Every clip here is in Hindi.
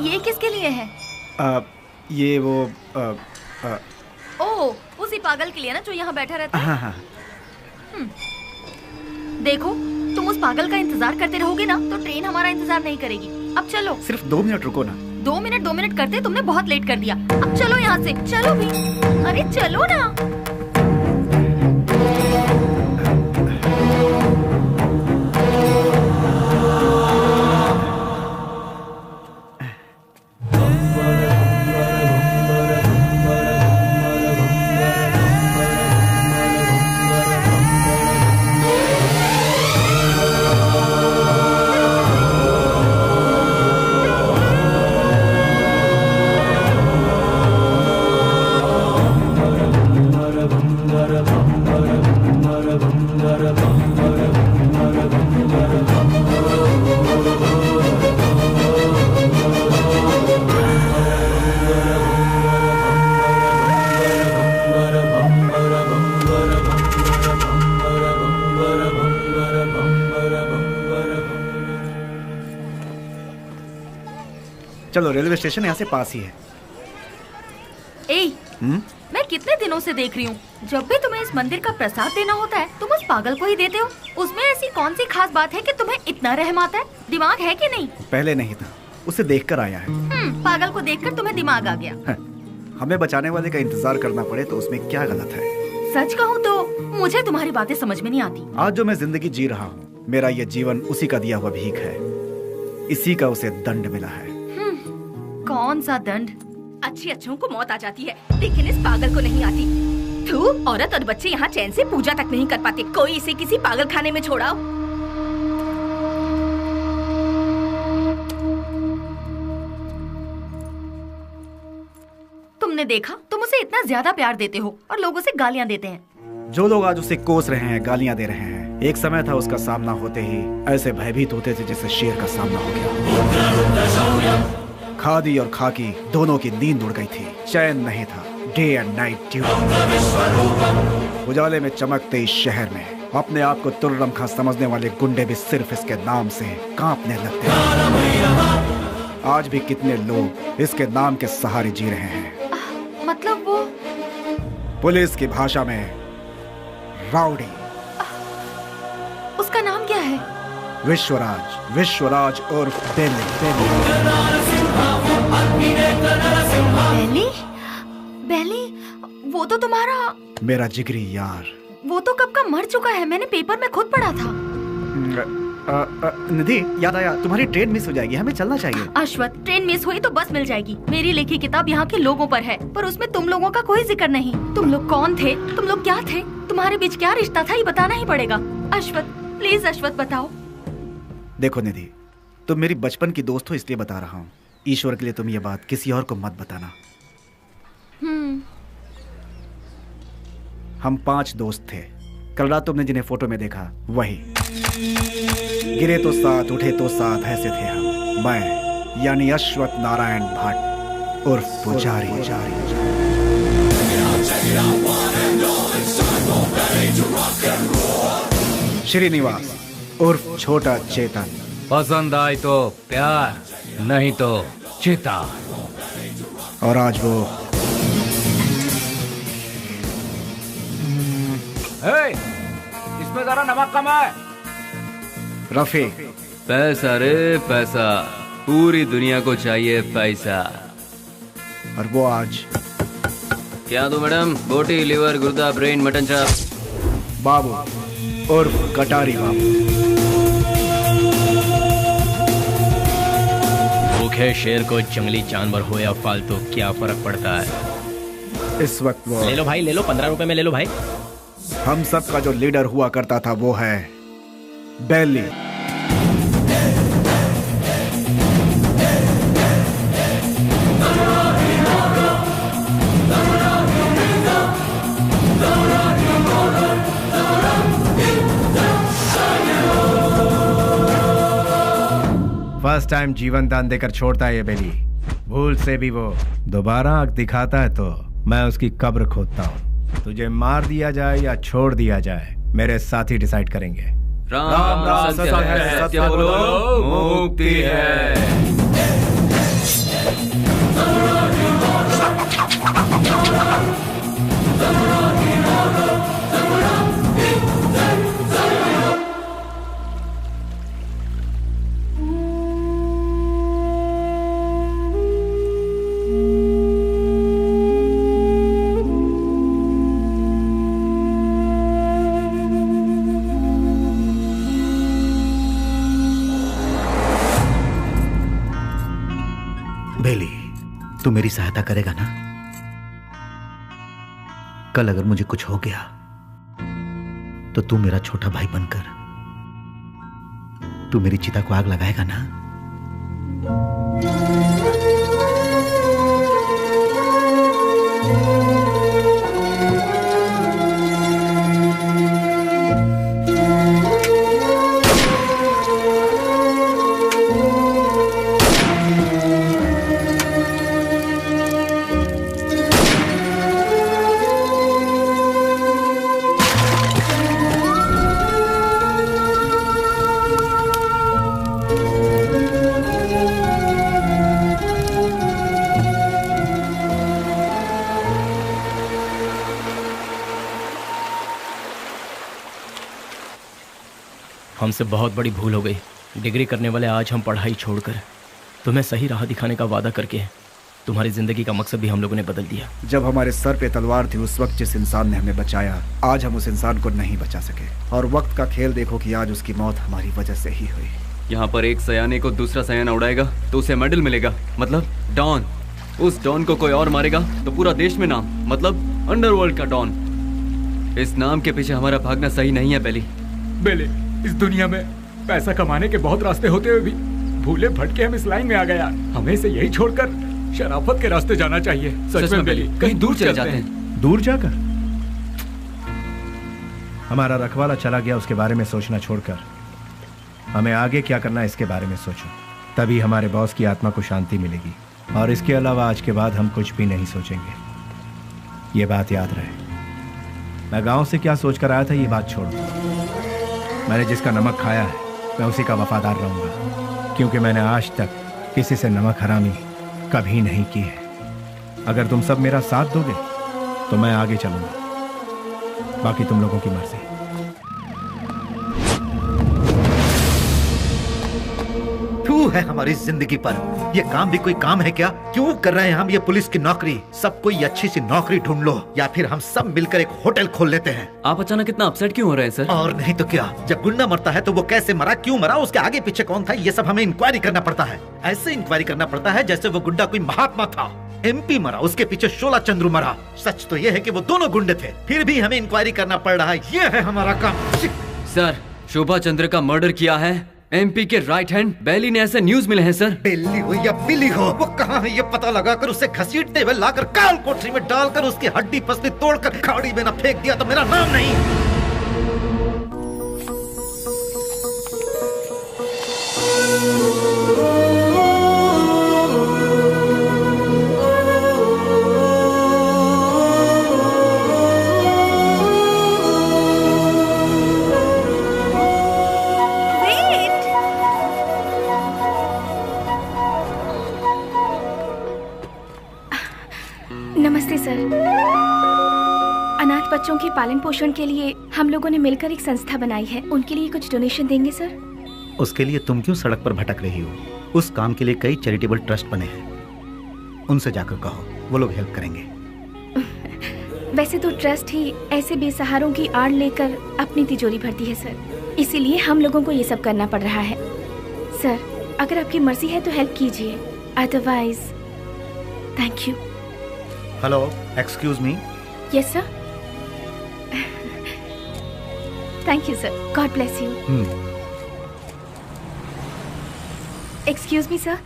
ये किसके लिए है? ये वो ओह, उसी पागल के लिए ना जो यहाँ बैठा रहता है। हाँ। देखो, तुम उस पागल का इंतजार करते रहोगे ना तो ट्रेन हमारा इंतजार नहीं करेगी। अब चलो। सिर्फ 2 मिनट रुको ना। 2 मिनट करते तुमने बहुत लेट कर दिया। अब चलो यहाँ से, चलो भी। अरे चलो ना। चलो, रेलवे स्टेशन यहाँ से पास ही है। मैं कितने दिनों से देख रही हूँ, जब भी तुम्हें इस मंदिर का प्रसाद देना होता है तुम उस पागल को ही देते हो। उसमें ऐसी कौन सी खास बात है कि तुम्हें इतना रहम आता है? दिमाग है कि नहीं? पहले नहीं था, उसे देखकर आया है। पागल को देखकर तुम्हें दिमाग आ गया। हमें बचाने वाले का इंतजार करना पड़े तो उसमें क्या गलत है? सच कहूँ तो मुझे तुम्हारी बातें समझ में नहीं आती। आज जो मैं जिंदगी जी रहा हूँ, मेरा ये जीवन उसी का दिया हुआ भीख है। इसी का उसे दंड मिला है। कौन सा दंड? अच्छी अच्छों को मौत आ जाती है, लेकिन इस पागल को नहीं आती। थू, औरत और बच्चे यहाँ चैन से पूजा तक नहीं कर पाते। कोई इसे किसी पागल खाने में छोड़ाओ। तुमने देखा, तुम उसे इतना ज्यादा प्यार देते हो और लोग उसे गालियाँ देते हैं। जो लोग आज उसे कोस रहे हैं, गालियाँ दे रहे हैं, एक समय था उसका सामना होते ही ऐसे भयभीत होते थे जैसे शेर का सामना हो गया। खादी और खाकी दोनों की नींद उड़ गई थी, चैन नहीं था। Day and night duty. उजाले में चमकते इस शहर में अपने आप को तुर्रम खां समझने वाले गुंडे भी सिर्फ इसके नाम से कांपने लगते हैं। आज भी कितने लोग इसके नाम के सहारे जी रहे हैं। मतलब वो पुलिस की भाषा में राउडी। उसका नाम क्या है? विश्वराज। विश्वराज उर्फ बेली। बेली? बेली? वो तो तुम्हारा मेरा जिगरी यार। वो तो कब का मर चुका है, मैंने पेपर में खुद पढ़ा था। निधि, याद आया, तुम्हारी ट्रेन मिस हो जाएगी, हमें चलना चाहिए। अश्वत, ट्रेन मिस हुई तो बस मिल जाएगी। मेरी लिखी किताब यहाँ के लोगों पर है, पर उसमें तुम लोगों का कोई जिक्र नहीं। तुम लोग कौन थे? तुम लोग क्या थे? तुम्हारे बीच क्या रिश्ता था, ये बताना ही पड़ेगा। अश्वत, प्लीज अश्वत बताओ। देखो निधि, तुम मेरी बचपन की दोस्त हो इसलिए बता रहा हूँ। ईश्वर के लिए तुम ये बात किसी और को मत बताना। हम 5 दोस्त थे। कल रात तुमने जिन्हें फोटो में देखा वही। गिरे तो साथ, उठे तो साथ, ऐसे थे हम। मैं यानी अश्वत नारायण भट्ट उर्फ पुजारी। श्रीनिवास उर्फ छोटा चेतन। पसंद आए तो प्यार, नहीं तो चिता। और आज वो इसमें जरा नमक कम है। रफी। पैसा रे पैसा, पूरी दुनिया को चाहिए पैसा। और वो आज क्या दो मैडम? बोटी, लिवर, गुर्दा, ब्रेन, मटन चाप। बाबू उर्फ कटारी बाबू। भूखे शेर को जंगली जानवर हो या फालतू क्या फर्क पड़ता है। इस वक्त वो ले लो भाई, ले लो, 15 रुपए में ले लो भाई। हम सब का जो लीडर हुआ करता था वो है बेली। फर्स्ट टाइम जीवन दान देकर छोड़ता है ये बेली। भूल से भी वो दोबारा आंख दिखाता है तो मैं उसकी कब्र खोदता हूँ। तुझे मार दिया जाए या छोड़ दिया जाए, मेरे साथी डिसाइड करेंगे। राम राम सत्य है, सत्य बोलो मुक्ति है। तू मेरी सहायता करेगा ना? कल अगर मुझे कुछ हो गया तो तू मेरा छोटा भाई बनकर तू मेरी चिता को आग लगाएगा ना? हमसे बहुत बड़ी भूल हो गई। डिग्री करने वाले आज हम पढ़ाई छोड़कर तुम्हें सही राह दिखाने का वादा करके तुम्हारी जिंदगी का मकसद भी हम लोगों ने बदल दिया। जब हमारे सर पे तलवार थी उस वक्त जिस इंसान ने हमें बचाया, आज हम उस इंसान को नहीं बचा सके। और वक्त का खेल देखो कि आज उसकी मौत हमारी वजह से ही हुई। यहाँ पर एक सयाने को दूसरा सयाना उड़ाएगा तो उसे मेडल मिलेगा, मतलब डॉन। उस डॉन को कोई और मारेगा तो पूरा देश में नाम, मतलब अंडरवर्ल्ड का डॉन। इस नाम के पीछे हमारा भागना सही नहीं है बेली। बेली, इस दुनिया में पैसा कमाने के बहुत रास्ते होते हुए भी भूले भटके हम इस लाइन में आ गए यार। हमें इसे यही छोड़कर शराफत के रास्ते जाना चाहिए। सच में बेली, कहीं दूर चले जाते हैं। दूर जाकर हमारा रखवाला चला गया, उसके बारे में सोचना छोड़कर हमें आगे क्या करना है इसके बारे में सोचो। तभी हमारे बॉस की आत्मा को शांति मिलेगी। और इसके अलावा आज के बाद हम कुछ भी नहीं सोचेंगे। ये बात याद रहे। मैं गांव से क्या सोचकर आया था ये बात छोड़ो। मैंने जिसका नमक खाया है मैं उसी का वफादार रहूंगा, क्योंकि मैंने आज तक किसी से नमक हरामी कभी नहीं की है। अगर तुम सब मेरा साथ दोगे तो मैं आगे चलूंगा, बाकी तुम लोगों की मर्जी। तू है हमारी जिंदगी पर। ये काम भी कोई काम है क्या? क्यों कर रहे हैं हम ये पुलिस की नौकरी? सब कोई अच्छी सी नौकरी ढूंढ लो, या फिर हम सब मिलकर एक होटल खोल लेते हैं। आप अचानक इतना अपसेट क्यों हो रहे हैं सर? और नहीं तो क्या, जब गुंडा मरता है तो वो कैसे मरा, क्यों मरा, उसके आगे पीछे कौन था, ये सब हमें इंक्वायरी करना पड़ता है। ऐसे इंक्वायरी करना पड़ता है जैसे वो गुंडा कोई महात्मा था। MP मरा, उसके पीछे शोला चंद्रू मरा। सच तो ये है कि वो दोनों गुंडे थे, फिर भी हमें इंक्वायरी करना पड़ रहा है। ये है हमारा काम। सर, शोभा चंद्र का मर्डर किया है MP के राइट हैंड बेली ने, ऐसे न्यूज मिले हैं सर। बेली हो या बिली हो, वो कहाँ है ये पता लगाकर उसे घसीटते हुए लाकर काल कोठरी में डालकर उसकी हड्डी पसली तोड़कर खाड़ी में न फेंक दिया तो मेरा नाम नहीं। नमस्ते सर। अनाथ बच्चों के पालन पोषण के लिए हम लोगों ने मिलकर एक संस्था बनाई है। उनके लिए कुछ डोनेशन देंगे सर? उसके लिए तुम क्यों सड़क पर भटक रही हो? उस काम के लिए कई चैरिटेबल ट्रस्ट बने हैं, उनसे जाकर कहो, वो लोग हेल्प करेंगे। वैसे तो ट्रस्ट ही ऐसे बेसहारों की आड़ लेकर अपनी तिजोरी भरती है सर, इसीलिए हम लोगों को ये सब करना पड़ रहा है। सर, अगर आपकी मर्जी है तो हेल्प कीजिए, otherwise thank you. Hello, excuse me. Yes sir. Thank you sir, God bless you. Excuse me sir,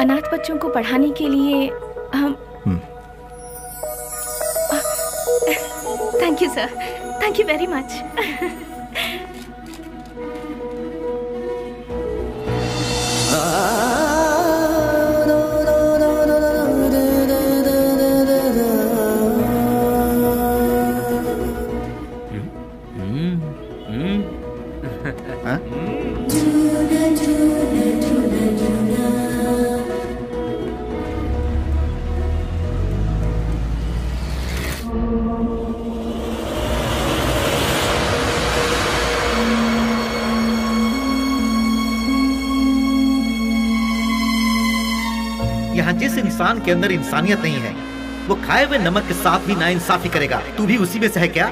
अनाथ बच्चों को पढ़ाने के लिए हम thank you sir, thank you very much. यहाँ जिस इंसान के अंदर इंसानियत नहीं है वो खाए हुए नमक के साथ भी नाइंसाफी करेगा। तू भी उसी में से है क्या?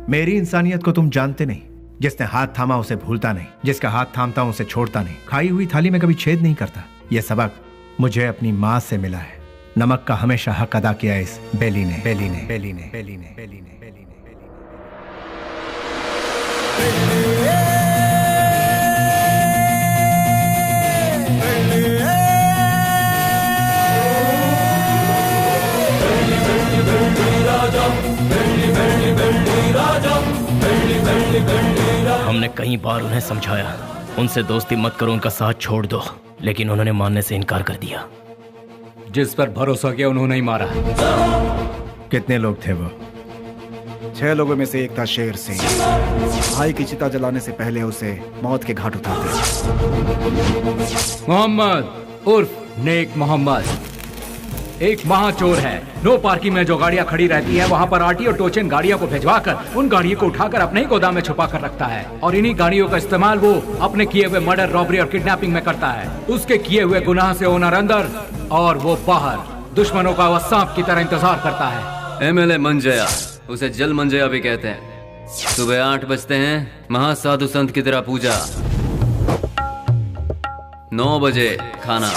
मेरी इंसानियत को तुम जानते नहीं। जिसने हाथ थामा उसे भूलता नहीं, जिसका हाथ थामता हूं उसे छोड़ता नहीं, खाई हुई थाली में कभी छेद नहीं करता। यह सबक मुझे अपनी माँ से मिला है। नमक का हमेशा हक अदा किया इस बेली ने, बेली ने, बेली ने, बेली ने, बेली ने, बेली ने, बेली हमने कई बार उन्हें समझाया, उनसे दोस्ती मत करो, उनका साथ छोड़ दो, लेकिन उन्होंने मानने से इनकार कर दिया। जिस पर भरोसा किया उन्होंने ही मारा। कितने लोग थे वो? 6 लोगों में से एक था शेर सिंह। भाई की चिता जलाने से पहले उसे मौत के घाट उतारते। मोहम्मद उर्फ नेक मोहम्मद एक महाचोर है। नो पार्किंग में जो गाड़ियां खड़ी रहती हैं वहां पर आरटी और टोचन गाड़ियों को भिजवाकर उन गाड़ियों को उठाकर अपने ही गोदाम में छुपा कर रखता है और इन्हीं गाड़ियों का इस्तेमाल वो अपने किए हुए मर्डर, रॉबरी और किडनैपिंग में करता है। उसके किए हुए गुनाह से ओनर अंदर और वो बाहर, दुश्मनों का वह सांप की तरह इंतजार करता है। MLA मंजया, उसे जल मंजया भी कहते हैं। सुबह 8 बजते हैं, महासाधु संत की तरह पूजा, 9 बजे खाना,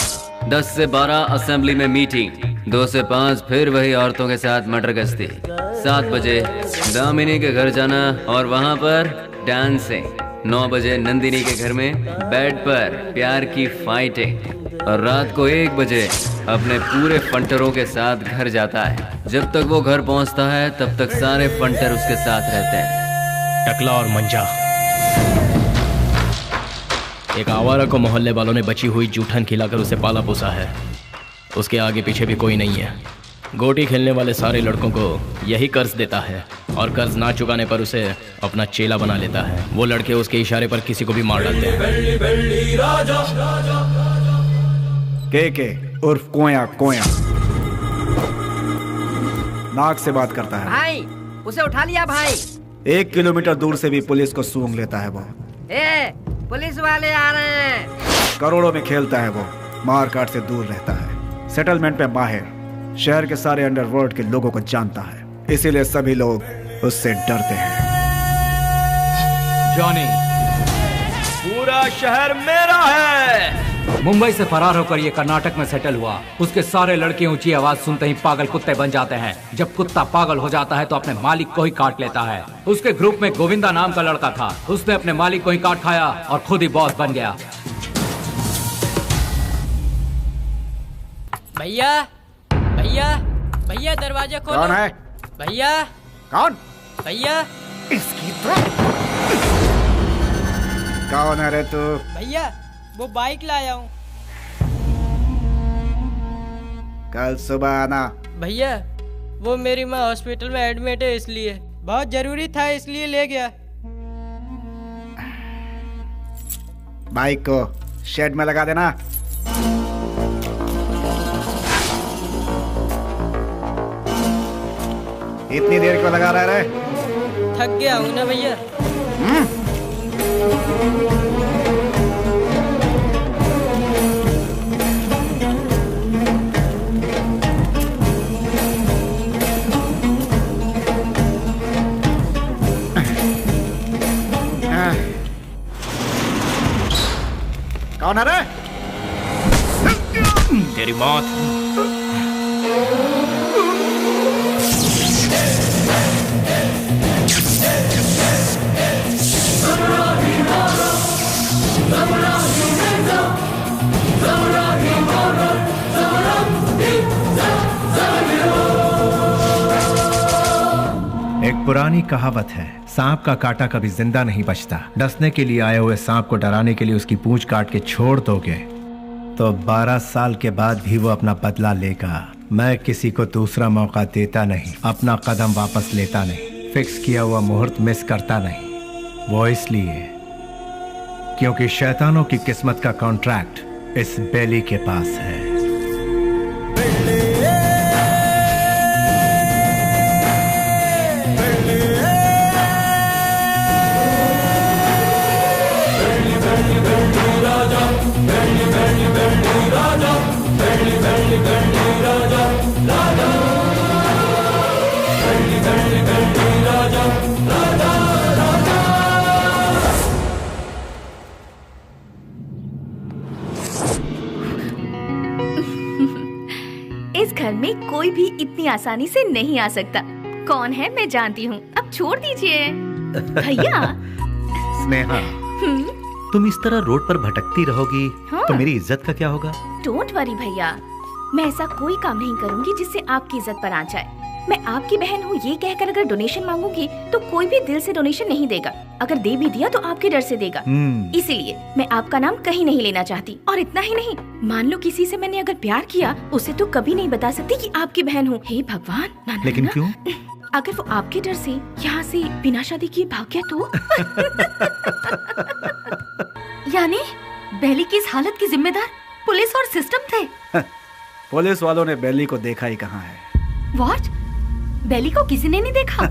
10 से 12 असेंबली में मीटिंग, 2 से 5 फिर वही औरतों के साथ मटर गश्ती, 7 बजे दामिनी के घर जाना और वहां पर डांसिंग, 9 बजे नंदिनी के घर में बेड पर प्यार की फाइटिंग और रात को 1 बजे अपने पूरे फंटरों के साथ घर जाता है। जब तक वो घर पहुंचता है तब तक सारे फंटर उसके साथ रहते हैं। टकला और मंजा, एक आवारा को मोहल्ले वालों ने बची हुई जूठन खिलाकर उसे पाला पोसा है। उसके आगे पीछे भी कोई नहीं है। गोटी खेलने वाले सारे लड़कों को यही कर्ज देता है और कर्ज ना चुकाने पर उसे अपना चेला बना लेता है। वो लड़के उसके इशारे पर किसी को भी मार डालते हैं। के उर्फ कोया कोया नाक से बात करता है। भाई उसे उठा लिया भाई। 1 किलोमीटर दूर से भी पुलिस को सूंघ लेता है वो। पुलिस वाले आ रहे हैं। करोड़ों में खेलता है वो, मार काट से दूर रहता है, सेटलमेंट पे माहिर, शहर के सारे अंडरवर्ल्ड के लोगों को जानता है, इसीलिए सभी लोग उससे डरते हैं। जॉनी, पूरा शहर मेरा है। मुंबई से फरार होकर ये कर्नाटक में सेटल हुआ। उसके सारे लड़के ऊंची आवाज सुनते ही पागल कुत्ते बन जाते हैं। जब कुत्ता पागल हो जाता है तो अपने मालिक को ही काट लेता है। उसके ग्रुप में गोविंदा नाम का लड़का था। उसने अपने मालिक को ही काट खाया और खुद ही बॉस बन गया। भैया भैया भैया दरवाजा खोलो। कौन है? भैया। कौन? भैया। इसकी तो कौन है रे तू? भैया वो बाइक लाया हूँ। कल सुबह आना। भैया वो मेरी माँ हॉस्पिटल में एडमिट है, इसलिए बहुत जरूरी था, इसलिए ले गया। बाइक को शेड में लगा देना। इतनी देर क्यों लगा रहा है? थक गया हूँ ना भैया। कौन है रे? तेरी मौत। एक पुरानी कहावत है, सांप का काटा कभी जिंदा नहीं बचता। डसने के लिए आए हुए सांप को डराने के लिए उसकी पूंछ काट के छोड़ दोगे तो 12 साल के बाद भी वो अपना बदला लेगा। मैं किसी को दूसरा मौका देता नहीं, अपना कदम वापस लेता नहीं, फिक्स किया हुआ मुहूर्त मिस करता नहीं। वो इसलिए क्योंकि शैतानों की किस्मत का कॉन्ट्रैक्ट इस बेली के पास है। कोई भी इतनी आसानी से नहीं आ सकता। कौन है मैं जानती हूँ, अब छोड़ दीजिए भैया। स्नेहा, तुम इस तरह रोड पर भटकती रहोगी तो मेरी इज्जत का क्या होगा? डोंट वरी भैया, मैं ऐसा कोई काम नहीं करूँगी जिससे आपकी इज्जत पर आ जाए। मैं आपकी बहन हूँ ये कहकर अगर डोनेशन मांगूंगी तो कोई भी दिल से डोनेशन नहीं देगा। अगर दे भी दिया तो आपके डर से देगा। इसीलिए मैं आपका नाम कहीं नहीं लेना चाहती। और इतना ही नहीं, मान लो किसी से मैंने अगर प्यार किया, उसे तो कभी नहीं बता सकती कि आपकी बहन हूँ। हे भगवान, ना, लेकिन ना, क्यों? अगर वो आपके डर से यहाँ से बिना शादी किए भाग गया तो? यानी बेली की इस हालत की जिम्मेदार पुलिस और सिस्टम थे। पुलिस वालों ने बेली को देखा ही कहाँ है। व्हाट? बेली को किसी ने नहीं देखा?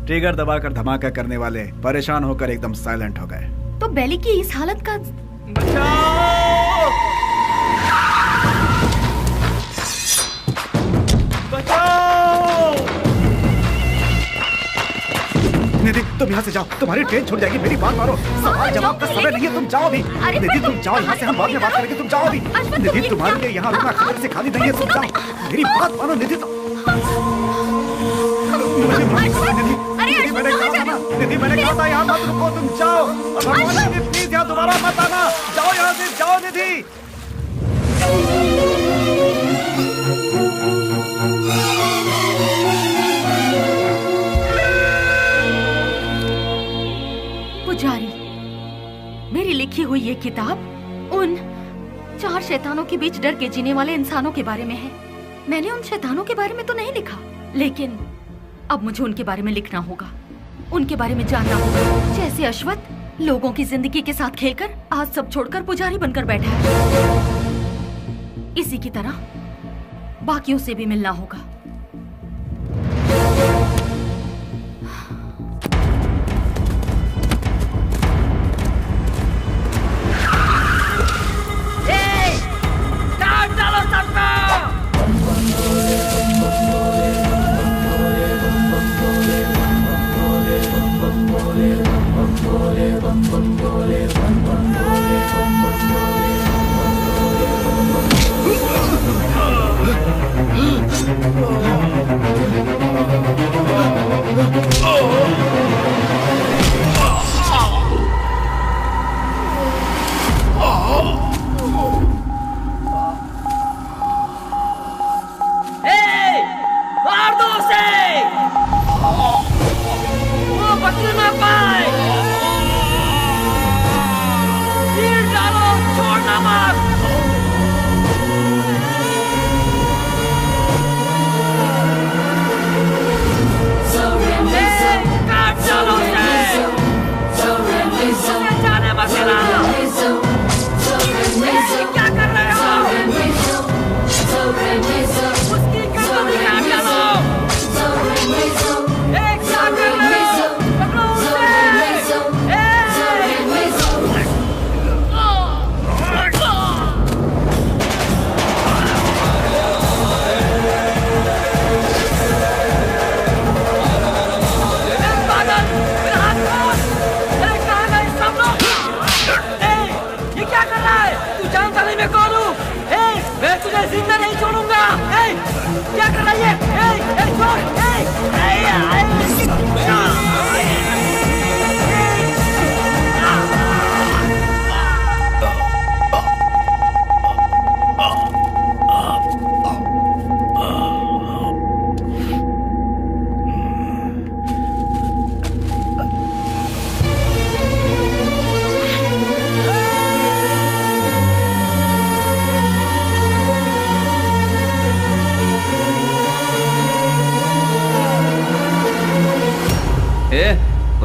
ट्रिगर दबाकर धमाका करने वाले परेशान होकर एकदम साइलेंट हो गए। तो बेली की इस हालत का निधि, तुम यहाँ से जाओ, तुम्हारी ट्रेन छूट जाएगी। मेरी बात मानो, सवाल जवाब का समय नहीं है, तुम जाओ भी। निधि तुम जाओ यहाँ से, हम बाद में बात करेंगे, तुम जाओ भी। निधि तुम्हारे लिए यहाँ रुकना खबर से खाली नहीं है, तुम जाओ। मेरी बात मानो निधि, निधि मैंने कहा था यहाँ मत रुको, तुम जाओ। प्लीज यहाँ दोबारा मत आना, जाओ यहाँ से, जाओ निधि। पुजारी, मेरी लिखी हुई ये किताब उन 4 शैतानों के बीच डर के जीने वाले इंसानों के बारे में है। मैंने उन शैतानों के बारे में तो नहीं लिखा, लेकिन अब मुझे उनके बारे में लिखना होगा, उनके बारे में जानना होगा। जैसे अश्वत्थ लोगों की जिंदगी के साथ खेलकर आज सब छोड़कर पुजारी बनकर बैठा है, इसी की तरह बाकियों से भी मिलना होगा।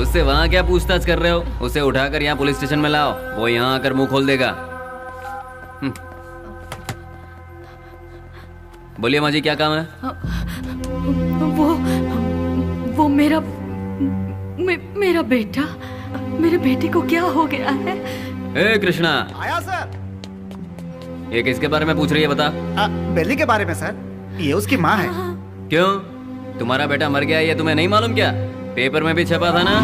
उससे वहाँ क्या पूछताछ कर रहे हो? उसे उठाकर यहाँ पुलिस स्टेशन में लाओ, वो यहाँ आकर मुंह खोल देगा। बोलिए माँ जी, क्या काम है? वो मेरा बेटा, मेरे बेटे को क्या हो गया है? ए कृष्णा, आया सर। ये किसके बारे में पूछ रही है बता? बेली के बारे में सर, ये उसकी माँ है। क्यों, तुम्हारा बेटा मर गया ये तुम्हें नहीं मालूम क्या? पेपर में भी छपा था ना।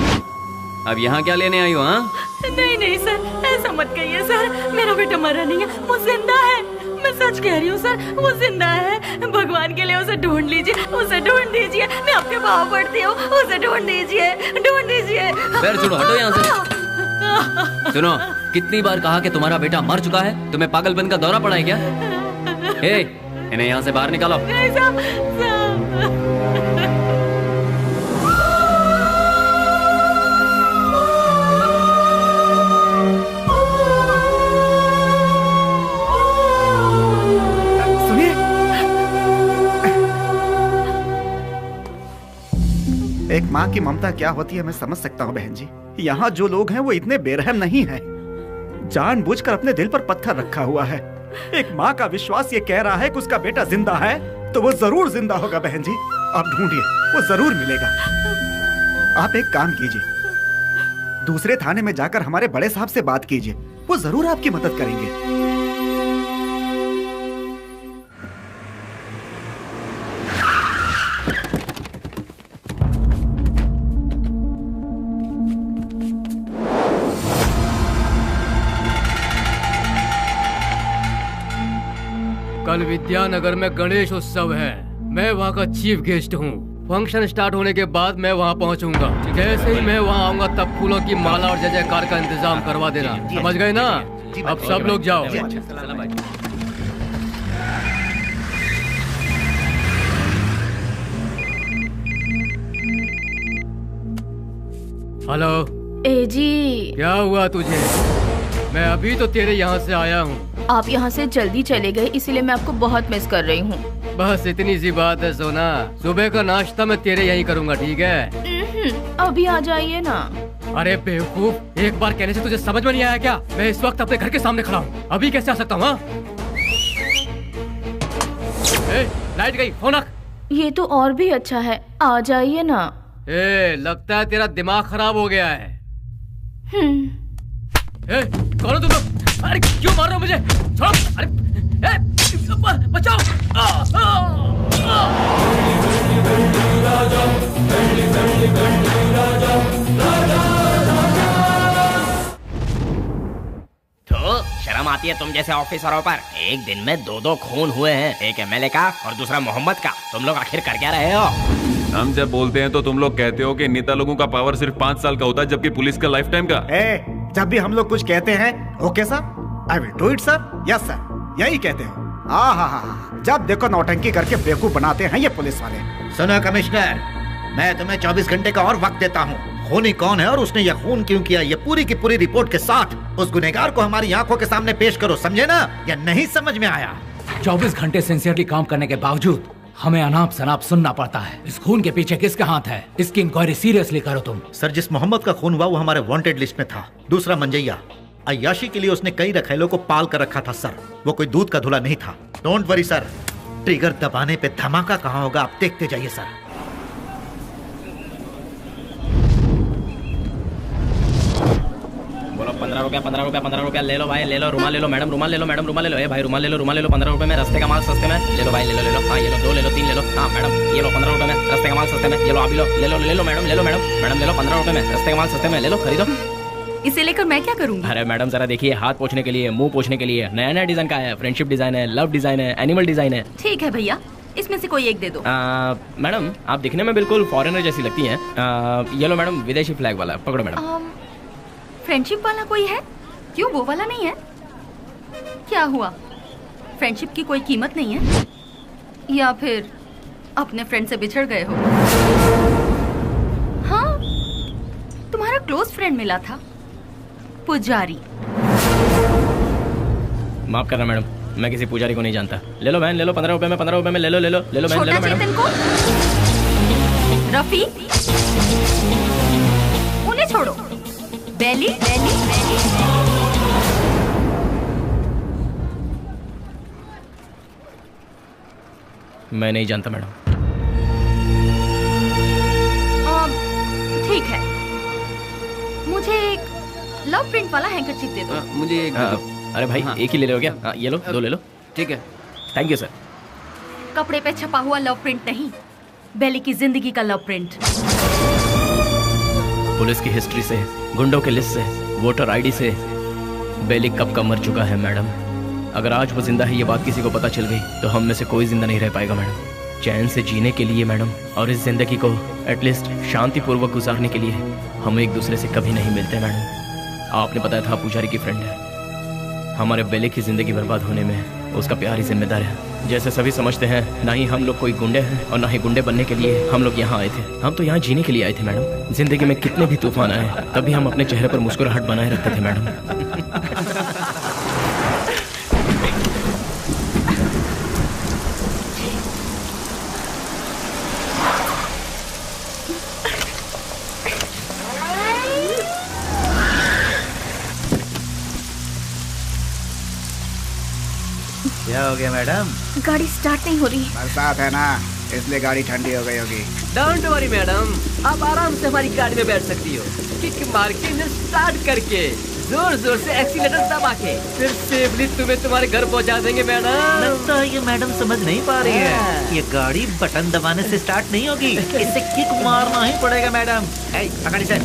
अब यहाँ क्या लेने आई हो? हाँ नहीं नहीं सर, ऐसा मत कहिए सर, मेरा बेटा मरा नहीं है, वो जिंदा है। मैं सच कह रही हूँ सर, वो जिंदा है। भगवान के लिए उसे ढूंढ लीजिए, उसे ढूंढ दीजिए। मैं आपके पाँव पड़ती हूँ, उसे ढूंढ दीजिए, ढूंढ दीजिए। पैर छोड़ो, हटो यहाँ से। सुनो, कितनी बार कहा कि तुम्हारा बेटा मर चुका है? तुम्हें पागलपन का दौरा पड़ा है क्या? इन्हें यहाँ से बाहर निकालो। एक माँ की ममता क्या होती है मैं समझ सकता हूँ बहन जी। यहाँ जो लोग हैं वो इतने बेरहम नहीं हैं। जानबूझकर अपने दिल पर पत्थर रखा हुआ है। एक माँ का विश्वास ये कह रहा है कि उसका बेटा जिंदा है तो वो जरूर जिंदा होगा बहन जी। आप ढूंढिए, वो जरूर मिलेगा। आप एक काम कीजिए, दूसरे थाने में जाकर हमारे बड़े साहब से बात कीजिए, वो जरूर आपकी मदद करेंगे। कल विद्यानगर में गणेश उत्सव है। मैं वहाँ का चीफ गेस्ट हूँ। फंक्शन स्टार्ट होने के बाद मैं वहाँ पहुँचूंगा। जैसे ही मैं वहाँ आऊंगा तब फूलों की माला और जय जयकार का इंतजाम करवा देना। समझ गए ना? अब सब लोग जाओ। हेलो। ए जी, क्या हुआ तुझे? मैं अभी तो तेरे यहाँ से आया हूँ। आप यहाँ से जल्दी चले गए इसीलिए मैं आपको बहुत मिस कर रही हूँ। बस इतनी सी बात है सोना। सुबह का नाश्ता मैं तेरे यहीं करूँगा, ठीक है? अभी आ जाइए ना। अरे बेवकूफ, एक बार कहने से तुझे समझ में नहीं आया क्या? मैं इस वक्त अपने घर के सामने खड़ा हूँ, अभी कैसे आ सकता हूँ? लाइट गई, फोन रख। ये तो और भी अच्छा है, आ जाइए ना। लगता है तेरा दिमाग खराब हो गया है। कौन हो तुम लोग? अरे क्यों मार रहे हो मुझे? छोड़ो! अरे बचाओ! तो शर्म आती है तुम जैसे ऑफिसरों पर? एक दिन में दो खून हुए हैं, एक एमएलए का और दूसरा मोहम्मद का। तुम लोग आखिर कर क्या रहे हो? हम जब बोलते हैं तो तुम लोग कहते हो कि नेता लोगों का पावर सिर्फ 5 साल का होता है, जबकि पुलिस का लाइफ टाइम का। जब भी हम लोग कुछ कहते हैं, okay sir, I will do it sir, yes sir, यही कहते हो। जब देखो नौटंकी करके बेवकूफ बनाते हैं ये पुलिस वाले। सुनो कमिश्नर, मैं तुम्हें 24 घंटे का और वक्त देता हूँ। खूनी कौन है और उसने यह खून क्यों किया, ये पूरी की पूरी रिपोर्ट के साथ उस गुनहगार को हमारी आंखों के सामने पेश करो, समझे ना? या नहीं समझ में आया? 24 घंटे सिंसियरली काम करने के बावजूद हमें अनाप शनाप सुनना पड़ता है। इस खून के पीछे किसका हाथ है? इसकी इंक्वायरी सीरियसली करो तुम। सर, जिस मोहम्मद का खून हुआ वो हमारे वांटेड लिस्ट में था। दूसरा मंजैया, अय्याशी के लिए उसने कई रखेलों को पाल कर रखा था सर। वो कोई दूध का धुला नहीं था। डोंट वरी सर, ट्रिगर दबाने पे धमाका कहाँ होगा आप देखते जाइए सर। बोलो 15 रुपया 15 रुपया 15 रुपया ले लो भाई, ले लो। रुमाल ले लो मैडम, रुमाल ले लो मैडम, रुमाल ले लो। ए भाई रुमाल ले लो, रुमाल ले लो। 15 रुपए में रास्ते का माल सस्ते में ले लो भाई, ले लो ले लो। हाँ ये लो, 2 ले लो, 3 ले लो। हाँ मैडम ये लो 15 रुपए में रास्ते का माल सस्ते में, ये लो आप भी लो, ले लो ले लो मैडम, ले लो मैडम, मैडम ले लो 15 रुपए में रास्ते का माल सस्ते में, ले लो खरीदो। इसे लेकर मैं क्या करूँगी? अरे मैडम जरा देखिए, हाथ पोछने के लिए, मुंह पोछने के लिए नया नया डिजाइन का है। फ्रेंडशिप डिजाइन है, लव डिजाइन है, एनिमल डिजाइन है। ठीक है भैया, इसमें से कोई एक दे दो। मैडम आप दिखने में बिल्कुल फॉरेनर जैसी लगती हैं। ये लो मैडम, विदेशी फ्लैग वाला पकड़ो मैडम। फ्रेंडशिप वाला कोई है? क्यों वो वाला नहीं है? क्या हुआ, फ्रेंडशिप की कोई कीमत नहीं है? या फिर अपने फ्रेंड से बिछड़ गए हो? हाँ, तुम्हारा क्लोज फ्रेंड मिला था, पुजारी। माफ करना मैडम, मैं किसी पुजारी को नहीं जानता। ले लो बहन, ले लो 15 रुपए में, 15 रुपए में ले लो ले लो ले लो बहन, ले लो मैडम। चेतन को, रफी, उन्हें छोड़ो। बेली बेली बेली, मैं नहीं जानता मैडम। ठीक है, मुझे एक लव प्रिंट वाला हैंकरचीफ दे दो। मुझे एक अरे भाई एक ही ले लो क्या? ये लो, 2 ले लो। ठीक है, थैंक यू सर। कपड़े पे छपा हुआ लव प्रिंट नहीं, बेली की जिंदगी का लव प्रिंट। पुलिस की हिस्ट्री से, गुंडों के लिस्ट से, वोटर आईडी से बेली कब का मर चुका है मैडम। अगर आज वो जिंदा है ये बात किसी को पता चल गई तो हम में से कोई जिंदा नहीं रह पाएगा मैडम। चैन से जीने के लिए मैडम, और इस जिंदगी को एटलीस्ट शांतिपूर्वक गुजारने के लिए हम एक दूसरे से कभी नहीं मिलते मैडम। आपने बताया था पुजारी की फ्रेंड है। हमारे बेले की जिंदगी बर्बाद होने में उसका प्यार ही जिम्मेदार है। जैसे सभी समझते हैं, ना ही हम लोग कोई गुंडे हैं और ना ही गुंडे बनने के लिए हम लोग यहाँ आए थे। हम तो यहाँ जीने के लिए आए थे मैडम। जिंदगी में कितने भी तूफान आए तभी हम अपने चेहरे पर मुस्कुराहट बनाए रखते थे मैडम। क्या हो गया मैडम? गाड़ी स्टार्ट नहीं हो रही। बरसात है ना, इसलिए गाड़ी ठंडी हो गई होगी। डोंट वरी मैडम, आप आराम से हमारी गाड़ी में बैठ सकती हो। किक मार के इंजन स्टार्ट करके जोर जोर से एक्सीलेटर दबा के फिर सेफली तुम्हें तुम्हारे घर पहुंचा देंगे मैडम। लगता है ये मैडम समझ नहीं पा रही है। ये गाड़ी बटन दबाने से स्टार्ट नहीं होगी, इसे किक मारना ही पड़ेगा मैडम। पकड़ इसे।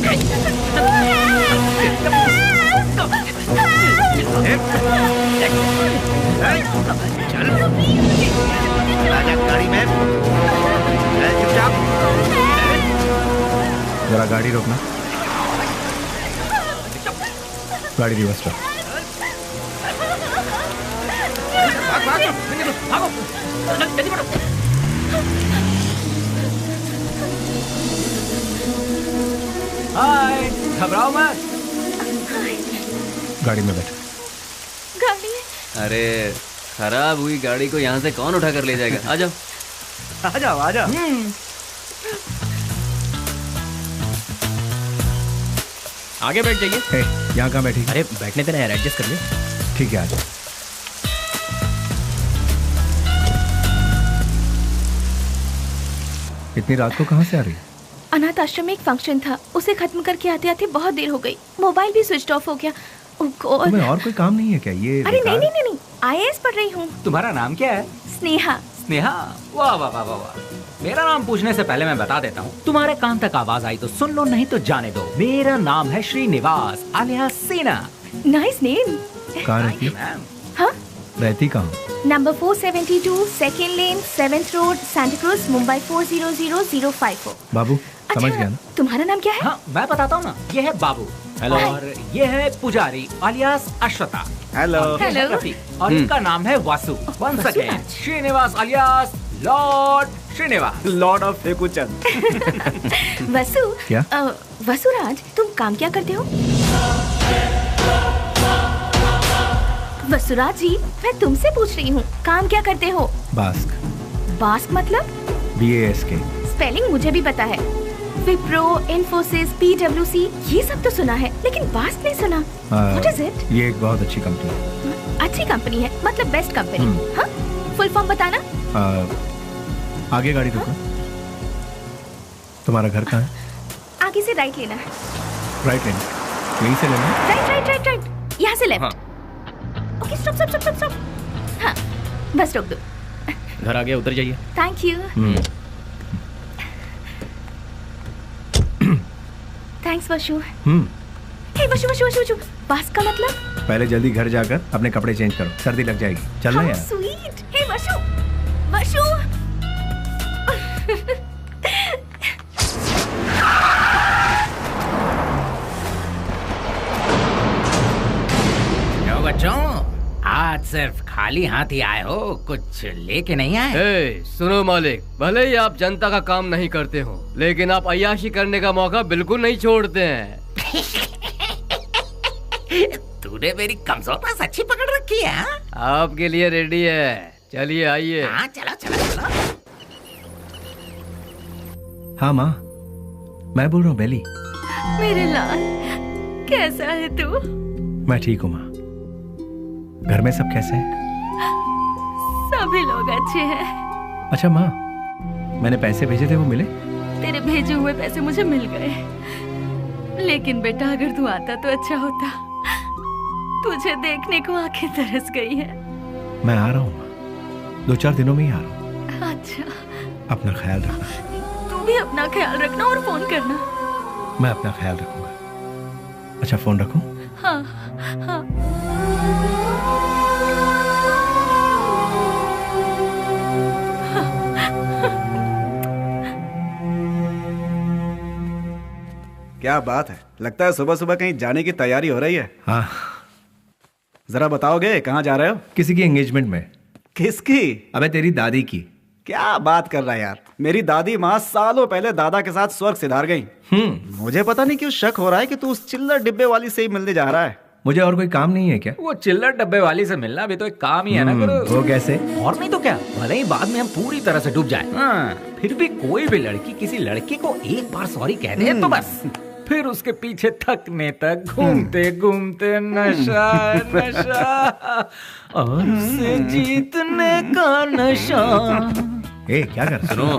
चल आजा गाड़ी में। चुपचाप। जरा गाड़ी रोकना। गाड़ी रिवर्स कर। हाय, घबराओ मत। गाड़ी में बैठ। गाड़ी? अरे खराब हुई गाड़ी को यहाँ से कौन उठा कर ले जाएगा? आ जाओ आ जाओ आ जाओ। आगे बैठ जाइए। यहाँ कहाँ बैठी? अरे बैठने देना यार, एडजस्ट कर ले। ठीक है आ जाओ। इतनी रात को कहाँ से आ रही? अनाथ आश्रम में एक फंक्शन था, उसे खत्म करके आते आते बहुत देर हो गई। मोबाइल भी स्विच ऑफ हो गया। ओह गॉड। तुम्हें और कोई काम नहीं है क्या? ये अरे नहीं नहीं नहीं नहीं, IAS पढ़ रही हूँ। तुम्हारा नाम क्या है? स्नेहा। स्नेहा? वाह वाह वाह वाह। मेरा नाम पूछने से पहले मैं बता देता हूँ, तुम्हारे कान तक आवाज आई तो सुन लो, नहीं तो जाने दो। मेरा नाम है श्रीनिवास आलियास सेना। Nice name. कहाँ रहती है? हाँ? रहती कहाँ? नंबर 472 सेकेंड लेन 7th road Santa cruise Mumbai 400054। बाबू समझ गया ना? तुम्हारा नाम क्या है? हाँ मैं बताता हूँ ना, ये है बाबू। हेलो। और ये है पुजारी आलियास अश्वता। हेलो। हेलो। और इनका नाम है Vasu. Once again Srinivas alias lord Srinivas, lord of Fekuchand. Vasu. क्या? वसुराज, तुम काम क्या करते हो? वसुराज जी, मैं तुमसे पूछ रही हूँ, काम क्या करते हो? बास्क। बास्क मतलब? BASK। स्पेलिंग मुझे भी पता है। विप्रो, इन्फोसिस, PwC, ये सब तो सुना है, लेकिन बास्क नहीं सुना। What is it? ये एक बहुत अच्छी कंपनी है। अच्छी कंपनी है मतलब बेस्ट कंपनी? हाँ? फुल फॉर्म बताना। आगे गाड़ी रुको। तुम्हारा घर कहाँ है? आगे से राइट लेना है। राइट लेना? यहीं से लेना है? राइट राइट राइट राइट, यहाँ से left. Okay stop stop stop stop. हाँ बस रोक दो। घर आ गया, उतर जाइए। Thank you. Thanks Vashu. Hey Vashu Vashu Vashu Vashu, बास्क का मतलब? पहले जल्दी घर जाकर अपने कपड़े चेंज करो, सर्दी लग जाएगी। चल ना यार। स्वीट। हे वशु वशु। बच्चों, आज सिर्फ खाली हाथ ही आए हो, कुछ लेके नहीं आए? ए, सुनो मालिक, भले ही आप जनता का काम नहीं करते हो, लेकिन आप अय्याशी करने का मौका बिल्कुल नहीं छोड़ते हैं। तूने मेरी कमजोर पास अच्छी पकड़ रखी है। आपके लिए रेडी है, चलिए आइए। हाँ चलो चलो चलो। हाँ माँ, मैं बोल रहा हूँ बेली। मेरे लाल, कैसा है तू? मैं ठीक हूँ माँ। घर में सब कैसे हैं? सभी लोग अच्छे हैं। अच्छा माँ, मैंने पैसे भेजे थे, वो मिले? तेरे भेजे हुए पैसे मुझे मिल गए, लेकिन बेटा अगर तू आता तो अच्छा होता। तुझे देखने को आंखें तरस गई है। मैं आ रहा हूँ माँ, 2-4 दिनों में ही आ रहा हूँ। अच्छा, अपना ख्याल रखना। तू भी अपना ख्याल रखना और फोन करना। मैं अपना ख्याल रखूंगा। अच्छा फोन रखूं? हाँ हाँ। क्या बात है, लगता है सुबह सुबह कहीं जाने की तैयारी हो रही है। हाँ। जरा बताओगे कहाँ जा रहे हो? किसी की एंगेजमेंट में। किसकी? अबे तेरी दादी की। क्या बात कर रहा है यार, मेरी दादी माँ सालों पहले दादा के साथ स्वर्ग सिधार गई। मुझे पता नहीं क्यों शक हो रहा है कि तू उस चिल्लर डिब्बे वाली से ही मिलने जा रहा है। मुझे और कोई काम नहीं है क्या? वो चिल्लर डब्बे वाली से मिलना भी तो एक काम ही है ना गुरु। वो कैसे? और नहीं तो क्या, भले ही बाद में हम पूरी तरह से डूब जाए, फिर भी कोई भी लड़की किसी लड़के को एक बार सॉरी कह दे तो बस फिर उसके पीछे थकने तक घूमते घूमते नशा नशा और उसे जीतने का नशा। ए, क्या कर? सुनो,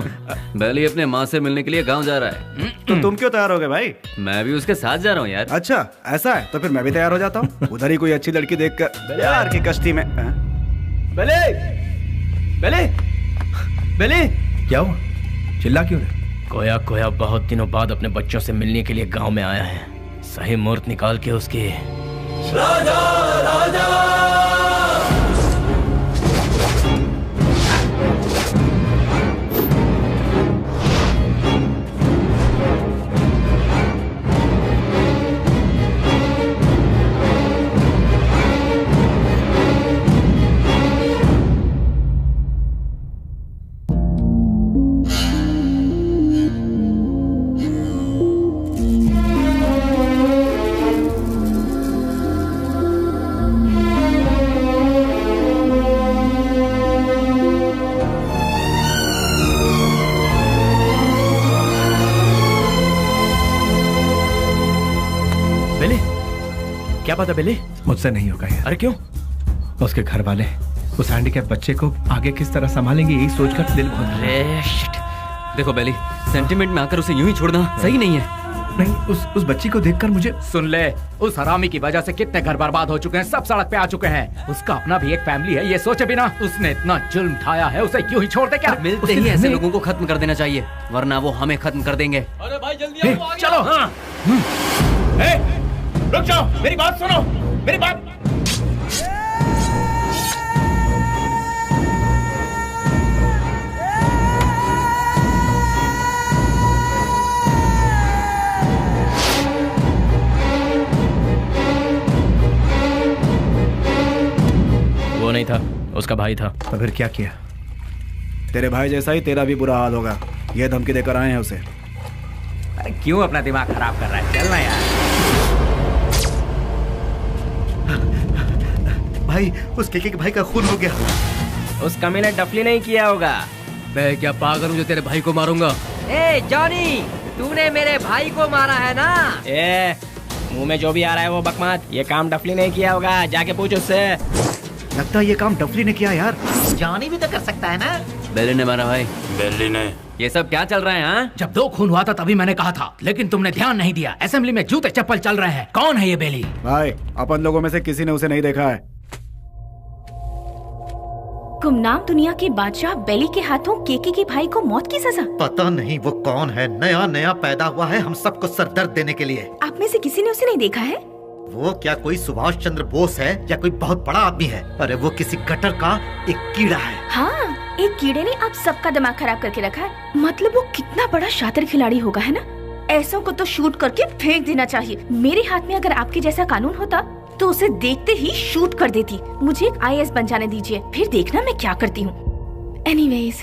बेली अपने माँ से मिलने के लिए गांव जा रहा है। तो तुम क्यों तैयार हो गए भाई? मैं भी उसके साथ जा रहा हूँ यार। अच्छा ऐसा है, तो फिर मैं भी तैयार हो जाता हूँ। उधर ही कोई अच्छी लड़की देखकर प्यार की कश्ती में। बेले, बेले, बेले, क्या हुआ? चिल्ला क्यों रहे? कोया कोया बहुत दिनों बाद अपने बच्चों से मिलने के लिए गांव में आया है। सही मुहूर्त निकाल के उसके राजा राजा क्या पता बेले? मुझसे नहीं होगा यार। अरे क्यों? उसके घर वाले उस हैंडीकैप बच्चे को आगे किस तरह संभालेंगे यही सोचकर दिल बहुत। अरे शिट। देखो बेली, सेंटिमेंट में आकर उसे यूं ही छोड़ना सही नहीं है। नहीं, उस बच्ची को देखकर मुझे। सुन ले, उस हरामी की वजह से कितने घर बर्बाद हो चुके हैं, सब सड़क पे आ चुके हैं। उसका अपना भी एक फैमिली है, ये सोचे बिना उसने इतना जुल्म ढाया है, उसे यूं ही छोड़ दे क्या? मिलते ही ऐसे लोगों को खत्म कर देना चाहिए, वरना वो हमें खत्म कर देंगे। अरे भाई जल्दी आओ, चलो। हाँ रुक जाओ, मेरी बात सुनो, मेरी बात। वो नहीं था, उसका भाई था। तो फिर क्या किया? तेरे भाई जैसा ही तेरा भी बुरा हाल होगा, ये धमकी देकर आए हैं उसे। क्यों अपना दिमाग खराब कर रहा है? चलना यार। भाई, उस केके के भाई का खून हो गया। उस कमी ने डफली नहीं किया होगा। मैं क्या पागल हूँ जो तेरे भाई को मारूंगा? ए जॉनी, तूने मेरे भाई को मारा है ना? ए, मुंह में जो भी आ रहा है वो बकवास। ये काम डफली नहीं किया होगा, जाके पूछ उससे। लगता है ये काम डफली ने किया यार। जॉनी भी तो कर सकता है ना? बेली ने मारा भाई। बेली ने। ये सब क्या चल रहा है? हाँ, जब 2 खून हुआ था तभी मैंने कहा था, लेकिन तुमने ध्यान नहीं दिया। असेंबली में जूते चप्पल चल रहे हैं। कौन है ये बेली? भाई, अपन लोगों में से किसी ने उसे नहीं देखा है। गुमनाम दुनिया के बादशाह बेली के हाथों केके के भाई को मौत की सजा। पता नहीं वो कौन है, नया नया पैदा हुआ है हम सबको सरदर्द देने के लिए। आप में से किसी ने उसे नहीं देखा है? वो क्या कोई सुभाष चंद्र बोस है या कोई बहुत बड़ा आदमी है? अरे वो किसी गटर का एक कीड़ा है। हाँ, एक कीड़े ने आप सबका दिमाग खराब करके रखा है। मतलब वो कितना बड़ा शातिर खिलाड़ी होगा, है ना? ऐसों को तो शूट करके फेंक देना चाहिए। मेरे हाथ में अगर आपके जैसा कानून होता तो उसे देखते ही शूट कर देती। मुझे एक IAS बन जाने दीजिए, फिर देखना मैं क्या करती हूँ। एनीवेज,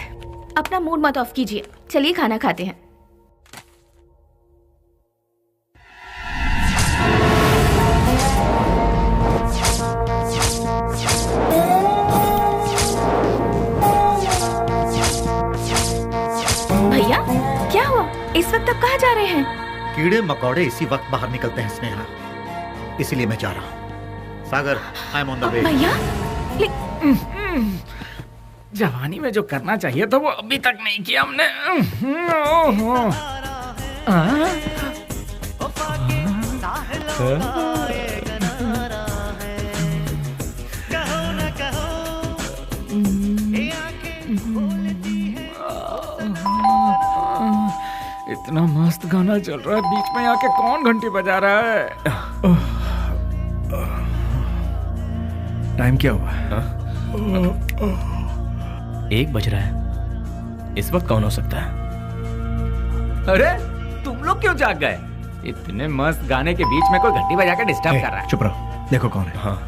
अपना मूड मत ऑफ कीजिए, चलिए खाना खाते हैं। भैया, क्या हुआ? इस वक्त आप कहाँ जा रहे हैं? कीड़े मकोड़े इसी वक्त बाहर निकलते हैं स्नेहा, इसीलिए मैं जा रहा हूँ। Sagar, I am on the way. भैया, जवानी में जो करना चाहिए था वो अभी तक नहीं किया हमने। इतना मस्त गाना चल रहा है, बीच में आके कौन घंटी बजा रहा है? टाइम क्या हुआ? 1 बज रहा है। इस वक्त कौन हो सकता है? अरे तुम लोग क्यों जाग गए? इतने मस्त गाने के बीच में कोई घंटी बजा के डिस्टर्ब कर रहा है। चुप रहो, देखो कौन है। हाँ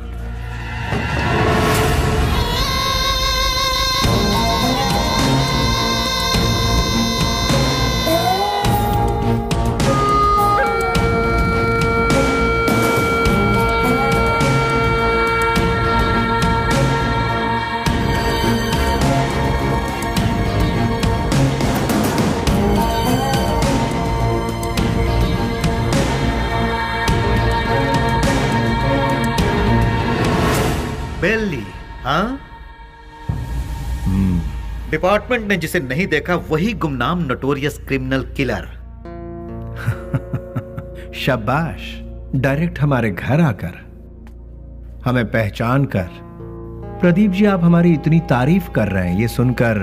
बेली, हाँ? डिपार्टमेंट ने जिसे नहीं देखा वही गुमनाम नोटोरियस क्रिमिनल किलर। शाबाश, डायरेक्ट हमारे घर आकर हमें पहचान कर। प्रदीप जी, आप हमारी इतनी तारीफ कर रहे हैं, ये सुनकर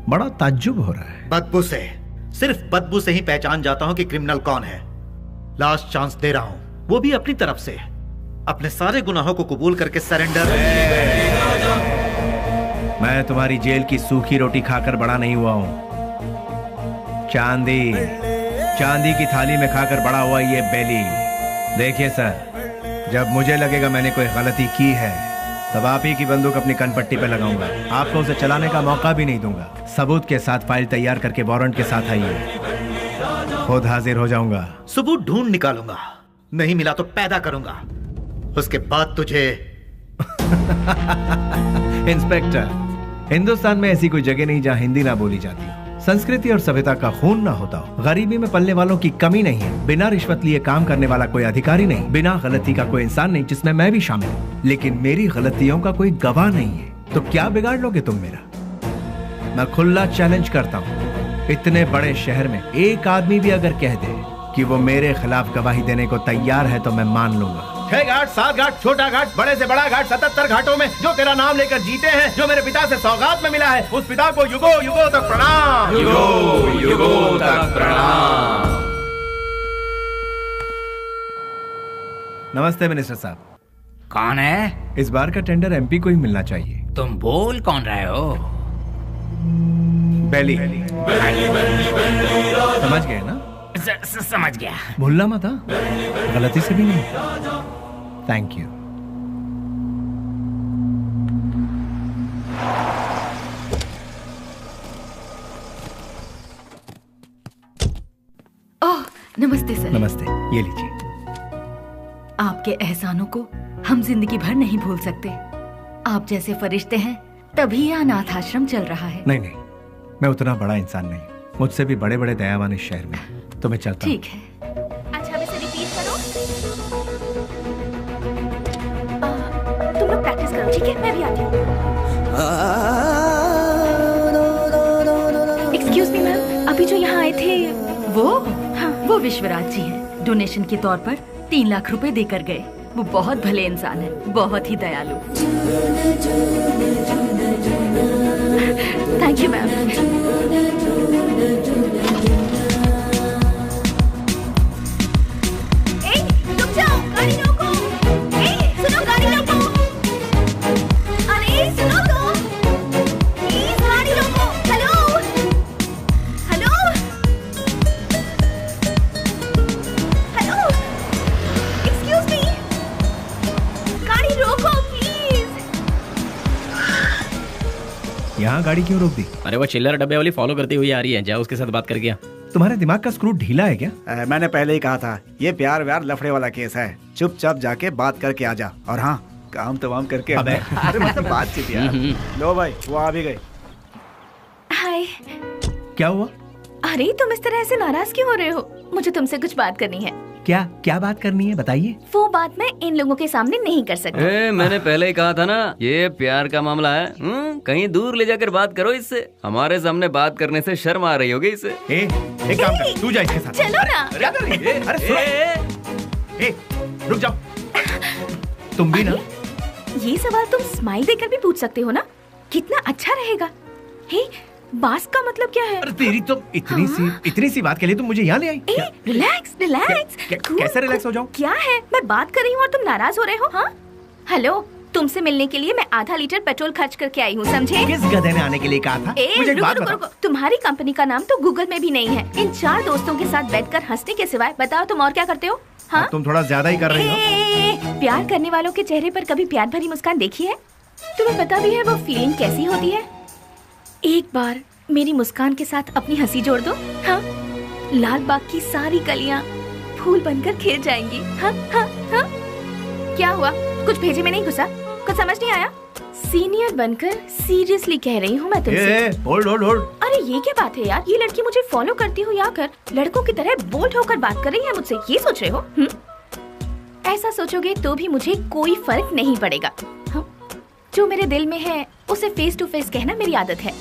बड़ा ताज्जुब हो रहा है। बदबू से, सिर्फ बदबू से ही पहचान जाता हूं कि क्रिमिनल कौन है। लास्ट चांस दे रहा हूं, वो भी अपनी तरफ से। अपने सारे गुनाहों को कबूल करके सरेंडर। मैं तुम्हारी जेल की सूखी रोटी खाकर बड़ा नहीं हुआ हूं। चांदी की थाली में खाकर बड़ा हुआ ये बेली। देखिए सर, जब मुझे लगेगा मैंने कोई गलती की है तब आप ही की बंदूक अपनी कनपट्टी पे लगाऊंगा। आपको उसे चलाने का मौका भी नहीं दूंगा। सबूत के साथ फाइल तैयार करके वारंट के साथ आइए, खुद हाजिर हो जाऊंगा। सबूत ढूंढ निकालूंगा, नहीं मिला तो पैदा करूंगा, उसके बाद तुझे। इंस्पेक्टर, हिंदुस्तान में ऐसी कोई जगह नहीं जहां हिंदी ना बोली जाती हो, संस्कृति और सभ्यता का खून ना होता हो, गरीबी में पलने वालों की कमी नहीं है, बिना रिश्वत लिए काम करने वाला कोई अधिकारी नहीं, बिना गलती का कोई इंसान नहीं, जिसमें मैं भी शामिल हूँ। लेकिन मेरी गलतियों का कोई गवाह नहीं है, तो क्या बिगाड़ लोगे तुम मेरा? मैं खुला चैलेंज करता हूँ, इतने बड़े शहर में एक आदमी भी अगर कह दे कि वो मेरे खिलाफ गवाही देने को तैयार है तो मैं मान लूंगा। 6 घाट, 7 घाट, छोटा घाट, बड़े से बड़ा घाट, 77 घाटों में जो तेरा नाम लेकर जीते हैं, जो मेरे पिता से सौगात में मिला है, उस पिता को युगो युगो तक प्रणाम। युगो युगो तक प्रणाम। नमस्ते मिनिस्टर साहब। कौन है? इस बार का टेंडर एमपी को ही मिलना चाहिए। तुम बोल कौन रहे हो? बेली। समझ गए ना? समझ गया। भूलना मत, हाँ? गलती से भी नहीं। Thank you. ओह, नमस्ते सर। नमस्ते, ये लीजिए। आपके एहसानों को हम जिंदगी भर नहीं भूल सकते। आप जैसे फरिश्ते हैं तभी यह अनाथ आश्रम चल रहा है। नहीं नहीं, मैं उतना बड़ा इंसान नहीं, मुझसे भी बड़े बड़े दयावान इस शहर में। तो मैं चलता हूं। ठीक है। अच्छा, अब इसे रिपीट करो। तुम लोग प्रैक्टिस करो, ठीक है? मैं भी आती हूँ। एक्सक्यूज मी मैम, अभी जो यहाँ आए थे वो? हाँ, वो विश्वराज जी हैं। डोनेशन के तौर पर 3 लाख रुपए देकर गए। वो बहुत भले इंसान है, बहुत ही दयालु। Thank you ma'am. यहाँ गाड़ी क्यों रोक दी? अरे वो चिल्लर डब्बे वाली फॉलो करती हुई आ रही है, जाओ उसके साथ बात करके आ। तुम्हारे दिमाग का स्क्रू ढीला है क्या? मैंने पहले ही कहा था, ये प्यार व्यार लफड़े वाला केस है, चुपचाप जाके बात करके आ जा। और हाँ, काम तमाम करके। अरे मतलब बातचीत यार। लो भाई, वो आ भी गए। हाय। क्या हुआ? अरे तुम इस तरह से नाराज क्यों हो रहे हो? मुझे तुमसे कुछ बात करनी है। क्या बात करनी है, बताइए। वो बात मैं इन लोगों के सामने नहीं कर सकती। मैंने पहले ही कहा था ना, ये प्यार का मामला है। कहीं दूर ले जाकर बात करो इससे। हमारे सामने बात करने से शर्म आ रही होगी इससे। एक काम कर, तू जा इसके साथ। चलो ना। अरे रुक जाओ। तुम भी ना। ये सवाल तुम स्माइल देकर भी पूछ सकते हो ना? कितना अच्छा रहेगा। हे, बास का मतलब क्या है? अरे तेरी तो इतनी सी बात के लिए तुम मुझे यहाँ ले आई। रिलैक्स। कैसे रिलैक्स हो जाऊं? क्या है? मैं बात कर रही हूँ और तुम नाराज हो रहे हो? हाँ? हेलो, तुमसे मिलने के लिए मैं आधा लीटर पेट्रोल खर्च करके आई हूँ, समझे? किस गधे ने आने के लिए कहा था? मुझे एक बात बताओ। तुम्हारी कंपनी का नाम तो गूगल में भी नहीं है। इन 4 दोस्तों के साथ बैठकर हंसने के सिवाय बताओ तुम और क्या करते हो? हाँ? तुम थोड़ा ज्यादा ही कर रही हो। प्यार करने वालों के चेहरे पर कभी प्यार भरी मुस्कान देखी है? तुम्हें पता भी है वो फीलिंग कैसी होती है? एक बार मेरी मुस्कान के साथ अपनी हंसी जोड़ दो, हाँ? लाल बाग की सारी गलियाँ फूल बनकर खिल जाएंगी। हाँ हाँ हाँ। क्या हुआ? कुछ भेजे में नहीं घुसा? कुछ समझ नहीं आया? सीनियर बनकर सीरियसली कह रही हूँ मैं तुमसे। होल्ड। अरे ये क्या बात है यार? ये लड़की मुझे फॉलो करती हुई आकर लड़कों की तरह बोल्ड होकर बात कर रही है मुझसे, ये सोच रहे हो? ऐसा सोचोगे तो भी मुझे कोई फर्क नहीं पड़ेगा। जो मेरे दिल में है उसे फेस टू फेस कहना मेरी आदत है।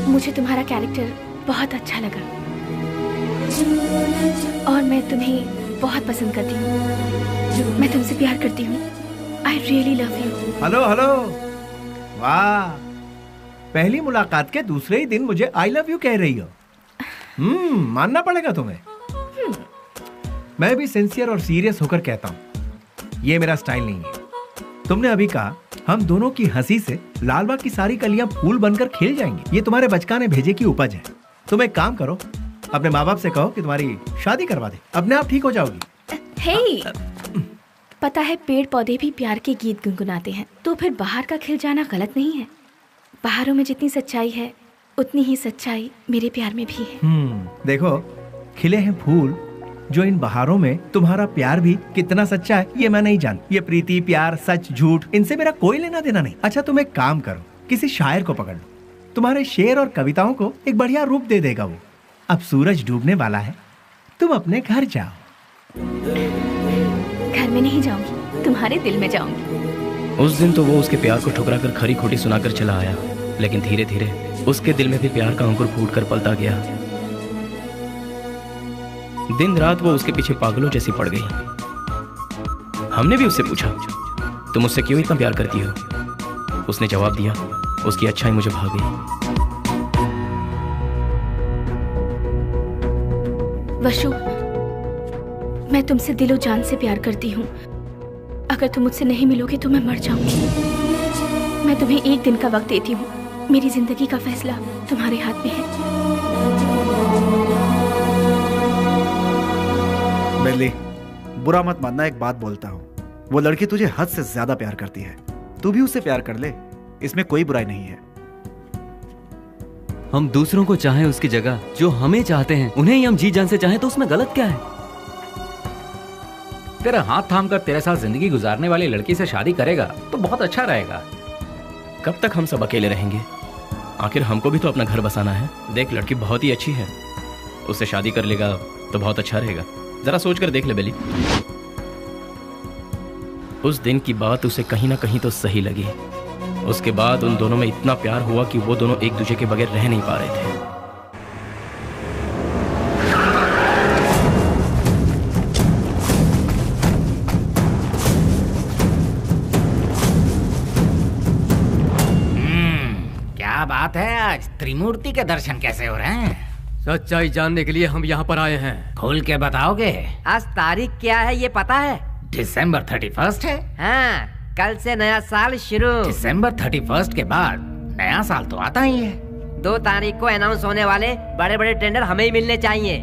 मुझे तुम्हारा कैरेक्टर बहुत अच्छा लगा और मैं तुम्हें बहुत पसंद करती हूँ। मैं तुमसे प्यार करती हूँ। I really love you। Hello वाह, पहली मुलाकात के दूसरे ही दिन मुझे I love you कह रही हो। मानना पड़ेगा तुम्हें। मैं भी सिंसियर और सीरियस होकर कहता हूँ, ये मेरा स्टाइल नहीं है। तुमने अभी कहा हम दोनों की हंसी से लालबाग की सारी कलियां फूल बनकर खिल जाएंगी। ये तुम्हारे बचकाने भेजे की उपज है। तुम एक काम करो, अपने माँ बाप से कहो कि तुम्हारी शादी करवा दे, अपने आप ठीक हो जाओगी। हे, पता है पेड़ पौधे भी प्यार के गीत गुनगुनाते हैं, तो फिर बाहर का खिल जाना गलत नहीं है। बाहरों में जितनी सच्चाई है उतनी ही सच्चाई मेरे प्यार में भी है। देखो, खिले हैं फूल, जो इन बहारों में तुम्हारा प्यार भी कितना सच्चा है ये मैं नहीं जानती। ये प्रीति, प्यार, सच, झूठ, इनसे मेरा कोई लेना देना नहीं। अच्छा तुम एक काम करो, किसी शायर को पकड़ लो, तुम्हारे शेर और कविताओं को एक बढ़िया रूप दे देगा वो। अब सूरज डूबने वाला है, तुम अपने घर जाओ। घर में नहीं जाऊंगी, तुम्हारे दिल में जाऊंगी। उस दिन तो वो उसके प्यार को ठुकरा कर खरी खोटी सुनाकर चला आया, लेकिन धीरे धीरे उसके दिल में भी प्यार का अंकुर फूट कर पलता गया। दिन रात वो उसके पीछे पागलों जैसी पड़ गई। हमने भी उससे पूछा, तुम मुझसे क्यों इतना प्यार करती हो? उसने जवाब दिया, उसकी अच्छाई मुझे भा गई। वशु, मैं तुमसे दिलो जान से प्यार करती हूँ। अगर तुम मुझसे नहीं मिलोगे तो मैं मर जाऊंगी। मैं तुम्हें एक दिन का वक्त देती हूँ। मेरी जिंदगी का फैसला तुम्हारे हाथ में है। बेली, बुरा मत मानना, एक बात बोलता हूँ, वो लड़की तुझे हद से ज्यादा प्यार करती है। तू भी उससे प्यार कर ले, इसमें कोई बुराई नहीं है। हम दूसरों को चाहें उसकी जगह जो हमें चाहते हैं, उन्हें ही हम जी जान से चाहें तो उसमें गलत क्या है? तेरा हाथ थाम कर तेरे साथ जिंदगी गुजारने वाली लड़की से शादी करेगा तो बहुत अच्छा रहेगा। कब तक हम सब अकेले रहेंगे? आखिर हमको भी तो अपना घर बसाना है। देख, लड़की बहुत ही अच्छी है, उससे शादी कर लेगा तो बहुत अच्छा रहेगा। जरा सोच कर देख ले बेली। उस दिन की बात उसे कहीं ना कहीं तो सही लगी। उसके बाद उन दोनों में इतना प्यार हुआ कि वो दोनों एक दूसरे के बगैर रह नहीं पा रहे थे। क्या बात है, आज त्रिमूर्ति के दर्शन कैसे हो रहे हैं? सच्चाई जानने के लिए हम यहाँ पर आए हैं। खोल के बताओगे? आज तारीख क्या है ये पता है? दिसंबर 31 है। हाँ, कल से नया साल शुरू। दिसंबर 31 के बाद नया साल तो आता ही है। 2 तारीख को अनाउंस होने वाले बड़े बड़े टेंडर हमें ही मिलने चाहिए।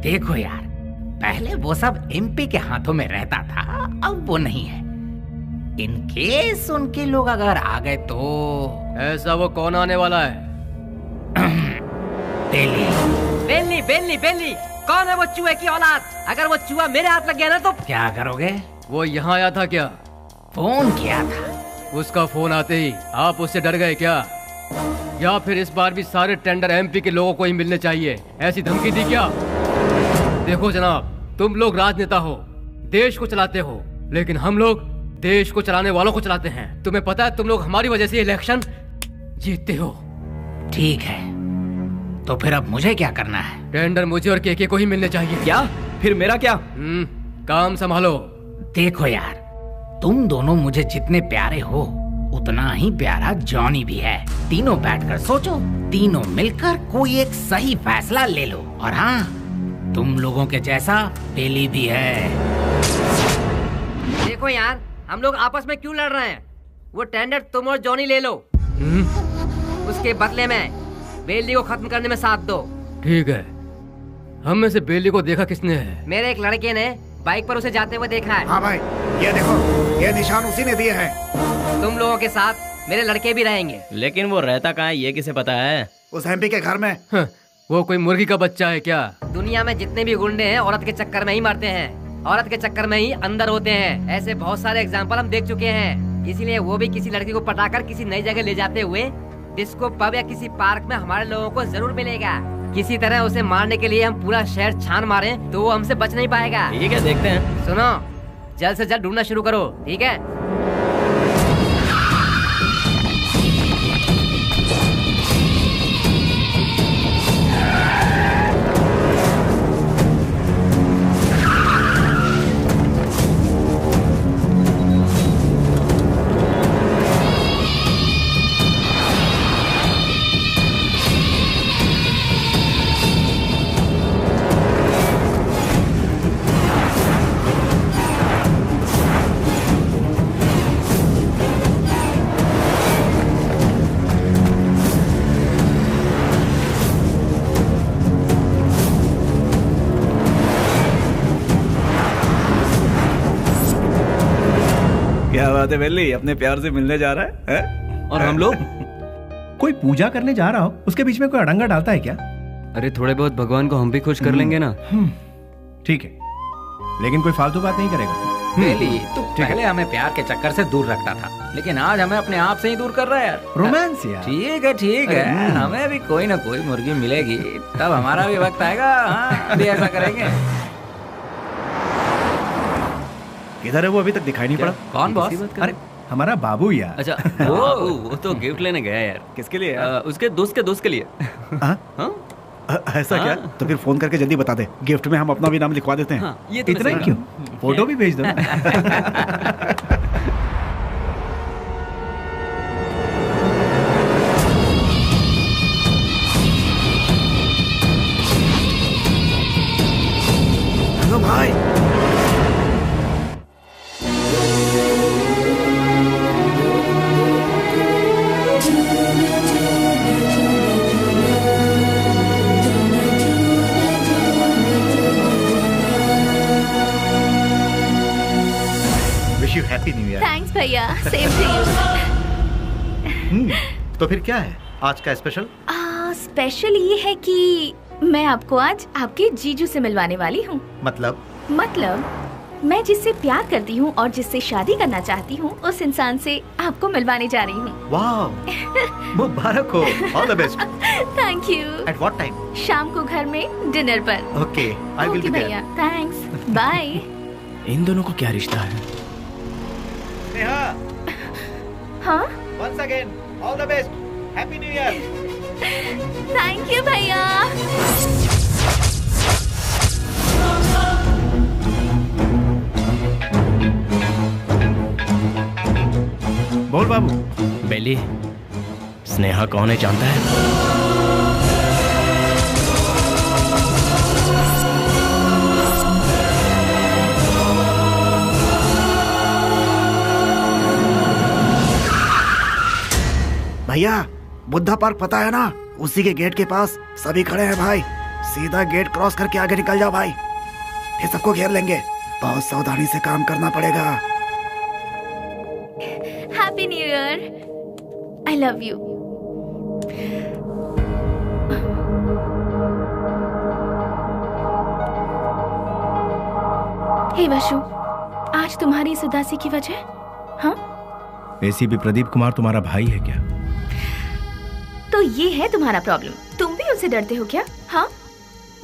देखो यार, पहले वो सब एमपी के हाथों में रहता था, अब वो नहीं है। इन केस उनके लोग अगर आ गए तो। ऐसा वो कौन आने वाला है? बेली बेली बेली, कौन है वो चूहे की औलाद? अगर वो चूहा मेरे हाथ लग गया ना तो क्या करोगे? वो यहाँ आया था क्या? फोन किया था। उसका फोन आते ही आप उससे डर गए क्या? या फिर इस बार भी सारे टेंडर एमपी के लोगों को ही मिलने चाहिए, ऐसी धमकी दी क्या? देखो जनाब, तुम लोग राजनेता हो, देश को चलाते हो, लेकिन हम लोग देश को चलाने वालों को चलाते हैं। तुम्हें पता है तुम लोग हमारी वजह से इलेक्शन जीतते हो। ठीक है, तो फिर अब मुझे क्या करना है? टेंडर मुझे और केके को ही मिलने चाहिए। क्या? फिर मेरा क्या? काम संभालो। देखो यार, तुम दोनों मुझे जितने प्यारे हो उतना ही प्यारा जॉनी भी है। तीनों बैठकर सोचो, तीनों मिलकर कोई एक सही फैसला ले लो। और हाँ, तुम लोगों के जैसा बेली भी है। देखो यार, हम लोग आपस में क्यों लड़ रहे हैं? वो टेंडर तुम और जॉनी ले लो। उसके बदले में बेली को खत्म करने में साथ दो। ठीक है। हम में से बेली को देखा किसने है? मेरे एक लड़के ने बाइक पर उसे जाते हुए देखा है। हाँ भाई, ये देखो, ये निशान उसी ने दिए हैं। तुम लोगों के साथ मेरे लड़के भी रहेंगे। लेकिन वो रहता कहाँ है, ये किसे पता है? उस एमपी के घर में। वो कोई मुर्गी का बच्चा है क्या? दुनिया में जितने भी गुंडे हैं औरत के चक्कर में ही मरते हैं, औरत के चक्कर में ही अंदर होते हैं। ऐसे बहुत सारे एग्जाम्पल हम देख चुके हैं। इसीलिए वो भी किसी लड़की को पटाकर किसी नई जगह ले जाते हुए डिस्को पब या किसी पार्क में हमारे लोगों को जरूर मिलेगा। किसी तरह उसे मारने के लिए हम पूरा शहर छान मारे तो वो हमसे बच नहीं पाएगा। ठीक है, देखते हैं। सुनो, जल्द से जल्द ढूंढना शुरू करो, ठीक है? क्या बात है बेली, अपने प्यार से मिलने जा रहा है? और हम लोग कोई पूजा करने जा रहा हो, उसके बीच में कोई अड़ंगा डालता है क्या? अरे थोड़े बहुत भगवान को हम भी खुश कर लेंगे ना। ठीक है, लेकिन कोई फालतू बात नहीं करेगा। बेली, तू पहले हमें प्यार के चक्कर से दूर रखता था, लेकिन आज हमें अपने आप से ही दूर कर रहा है यार। रोमांस यार। ठीक है, हमें भी कोई ना कोई मुर्गी मिलेगी, तब हमारा भी वक्त आएगा। हाँ, अभी ऐसा करेंगे। किधर है वो? अभी तक दिखाई नहीं पड़ा। कौन बॉस? अरे हमारा बाबू यार। अच्छा, वो तो गिफ्ट लेने गया यार। किसके लिए? उसके दोस्त के लिए। ऐसा क्या? तो फिर फोन करके जल्दी बता दे, गिफ्ट में हम अपना भी नाम लिखवा देते हैं। ये तो इतना क्यों? फोटो भी भेज दो। हेलो भाई। Wish you happy new year. Thanks भैया, सेम टू यू। तो फिर क्या है आज का स्पेशल? स्पेशल ये है कि मैं आपको आज आपके जीजू से मिलवाने वाली हूँ। मतलब मैं जिससे प्यार करती हूँ और जिससे शादी करना चाहती हूँ, उस इंसान से आपको मिलवाने जा रही हूँ। वाह, मुबारक हो। All the best. Thank you. At what time? शाम को घर में डिनर पर। Okay, I will be there. भैया, थैंक्स, बाय। इन दोनों को क्या रिश्ता है? नेहा। हाँ? Once again, all the best. Happy New Year. Thank you भैया। बोल बाबू। बेली, स्नेहा कौन है जानता है? भैया, बुद्धा पार्क पता है ना? उसी के गेट के पास सभी खड़े हैं भाई। सीधा गेट क्रॉस करके आगे निकल जाओ भाई, फिर सबको घेर लेंगे। बहुत सावधानी से काम करना पड़ेगा। Happy new year. I love you. Hey Vashu, आज तुम्हारी इस उदासी की वजह? हाँ? एसीपी प्रदीप कुमार तुम्हारा भाई है क्या? तो ये है तुम्हारा प्रॉब्लम। तुम भी उनसे डरते हो क्या? हाँ,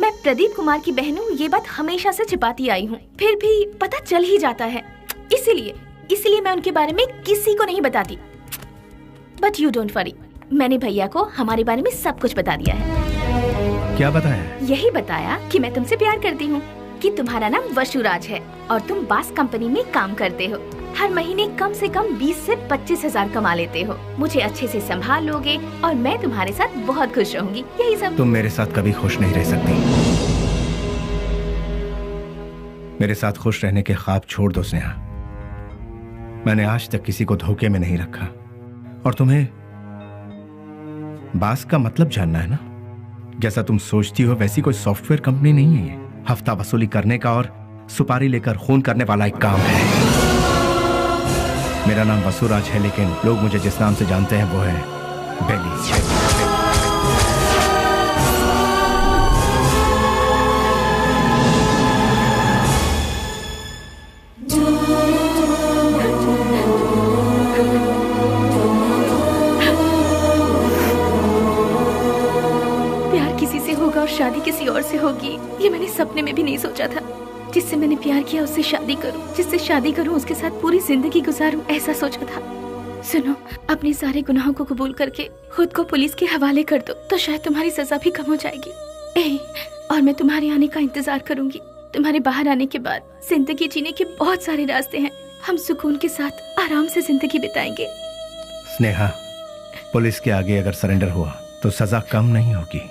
मैं प्रदीप कुमार की बहन हूँ, ये बात हमेशा से छिपाती आई हूँ, फिर भी पता चल ही जाता है। इसीलिए मैं उनके बारे में किसी को नहीं बताती। बट यू डोंट वरी, मैंने भैया को हमारे बारे में सब कुछ बता दिया है। क्या बताया? यही बताया कि मैं तुमसे प्यार करती हूँ, कि तुम्हारा नाम वशुराज है और तुम बास कंपनी में काम करते हो। हर महीने कम से कम 20 से 25 हजार कमा लेते हो। मुझे अच्छे से संभाल लोगे और मैं तुम्हारे साथ बहुत खुश रहूंगी। यही सब। तुम मेरे साथ कभी खुश नहीं रह सकती। मेरे साथ खुश रहने के ख्वाब छोड़ दो स्नेहा। मैंने आज तक किसी को धोखे में नहीं रखा। और तुम्हें बास का मतलब जानना है ना? जैसा तुम सोचती हो वैसी कोई सॉफ्टवेयर कंपनी नहीं है ये। हफ्ता वसूली करने का और सुपारी लेकर खून करने वाला एक काम है। मेरा नाम वसुराज है, लेकिन लोग मुझे जिस नाम से जानते हैं वो है बेली। और शादी किसी और से होगी ये मैंने सपने में भी नहीं सोचा था। जिससे मैंने प्यार किया उससे शादी करूं, जिससे शादी करूं उसके साथ पूरी जिंदगी गुजारूं, ऐसा सोचा था। सुनो, अपने सारे गुनाहों को कबूल करके खुद को पुलिस के हवाले कर दो तो शायद तुम्हारी सजा भी कम हो जाएगी। और मैं तुम्हारे आने का इंतजार करूंगी। तुम्हारे बाहर आने के बाद जिंदगी जीने के बहुत सारे रास्ते हैं। हम सुकून के साथ आराम से जिंदगी बिताएंगे। स्नेहा, पुलिस के आगे अगर सरेंडर हुआ तो सजा कम नहीं होगी,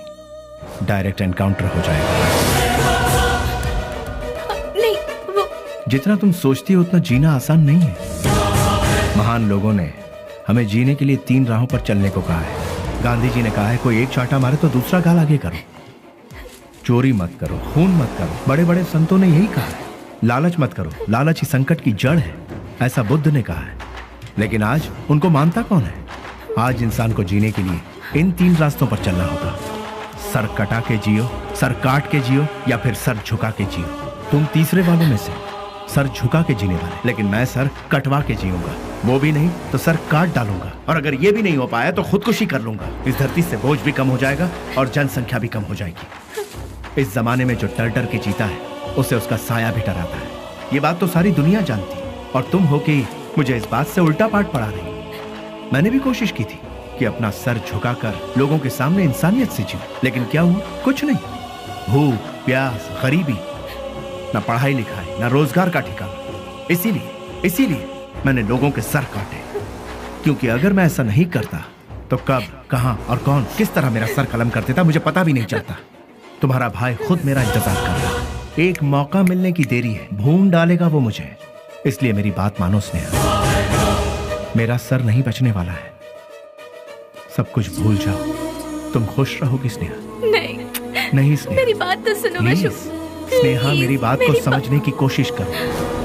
डायरेक्ट एनकाउंटर हो जाएगा। नहीं, वो जितना तुम सोचती हो उतना जीना आसान नहीं है। महान लोगों ने हमें जीने के लिए 3 राहों पर चलने को कहा है। गांधी जी ने कहा है कोई एक चाटा मारे तो दूसरा गाल आगे करो, चोरी मत करो, खून मत करो। बड़े बड़े संतों ने यही कहा है। लालच मत करो, लालच ही संकट की जड़ है, ऐसा बुद्ध ने कहा है। लेकिन आज उनको मानता कौन है? आज इंसान को जीने के लिए इन 3 रास्तों पर चलना होगा। सर कटा के जियो, सर काट के जियो, या फिर सर झुका के जियो। तुम तीसरे वालों में से सर झुका के जीने वाले, लेकिन मैं सर कटवा के जीऊंगा। वो भी नहीं तो सर काट डालूंगा, और अगर ये भी नहीं हो पाया तो खुदकुशी कर लूंगा। इस धरती से बोझ भी कम हो जाएगा और जनसंख्या भी कम हो जाएगी। इस जमाने में जो डर डर के जीता है उसे उसका साया भी डराता है। ये बात तो सारी दुनिया जानती, और तुम हो कि मुझे इस बात से उल्टा पाठ पढ़ा रही। मैंने भी कोशिश की थी कि अपना सर झुकाकर लोगों के सामने इंसानियत से जीऊं, लेकिन क्या हुआ? कुछ नहीं। भूख, प्यास, गरीबी, ना पढ़ाई लिखाई, ना रोजगार का ठिकाना। इसीलिए मैंने लोगों के सर काटे, क्योंकि अगर मैं ऐसा नहीं करता तो कब, कहां और कौन किस तरह मेरा सर कलम कर देता मुझे पता भी नहीं चलता। तुम्हारा भाई खुद मेरा इंतजार कर रहा है। एक मौका मिलने की देरी है, भून डालेगा वो मुझे। इसलिए मेरी बात मानो स्नेहा, मेरा सर नहीं बचने वाला है। सब कुछ भूल जाओ, तुम खुश रहोगी स्नेहा। नहीं स्नेहा, मेरी बात तो सुनो। स्नेहा, मेरी बात को समझने की कोशिश करो।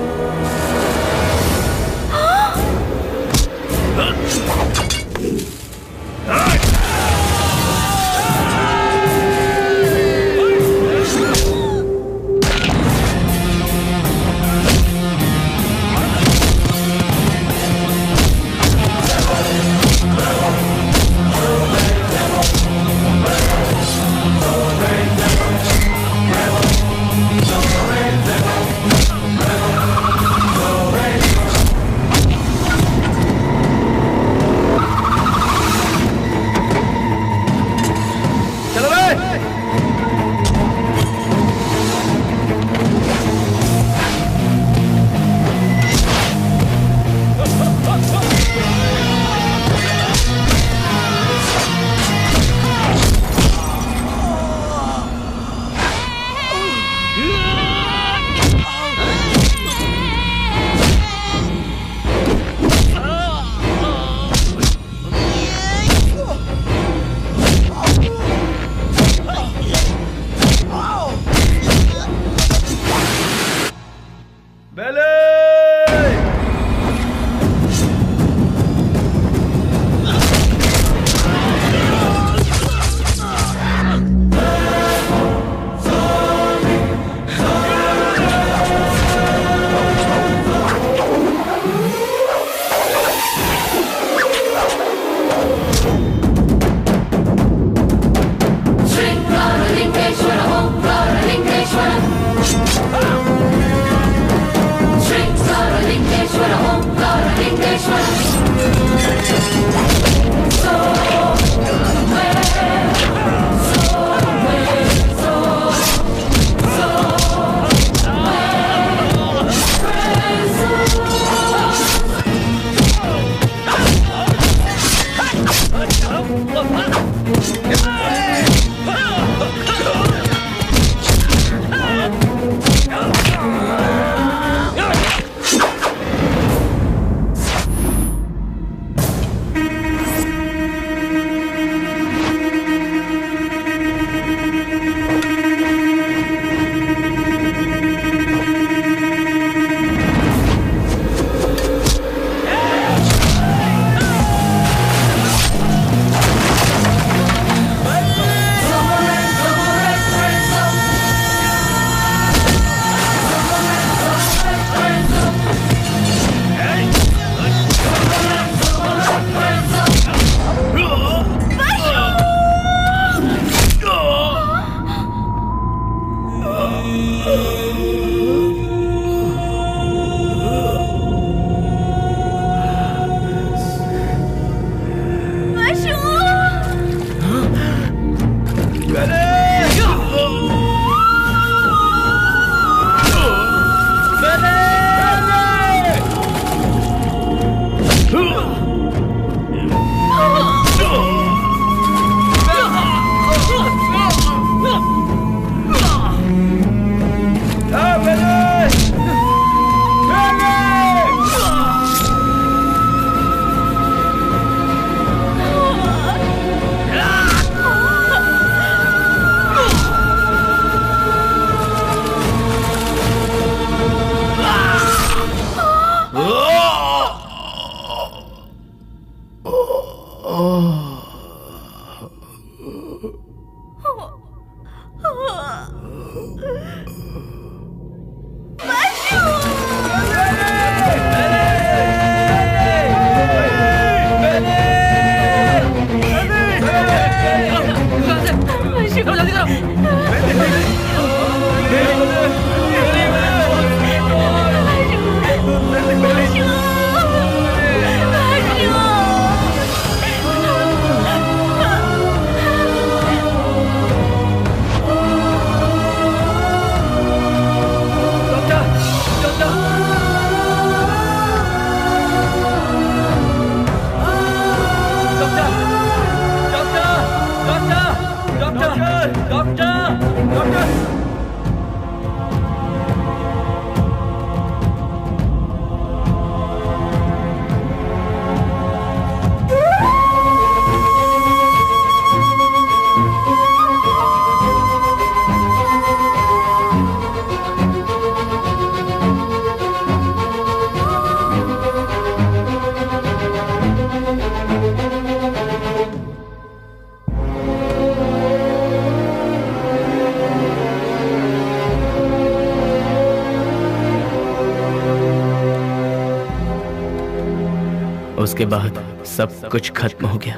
उसके बाद सब कुछ खत्म हो गया।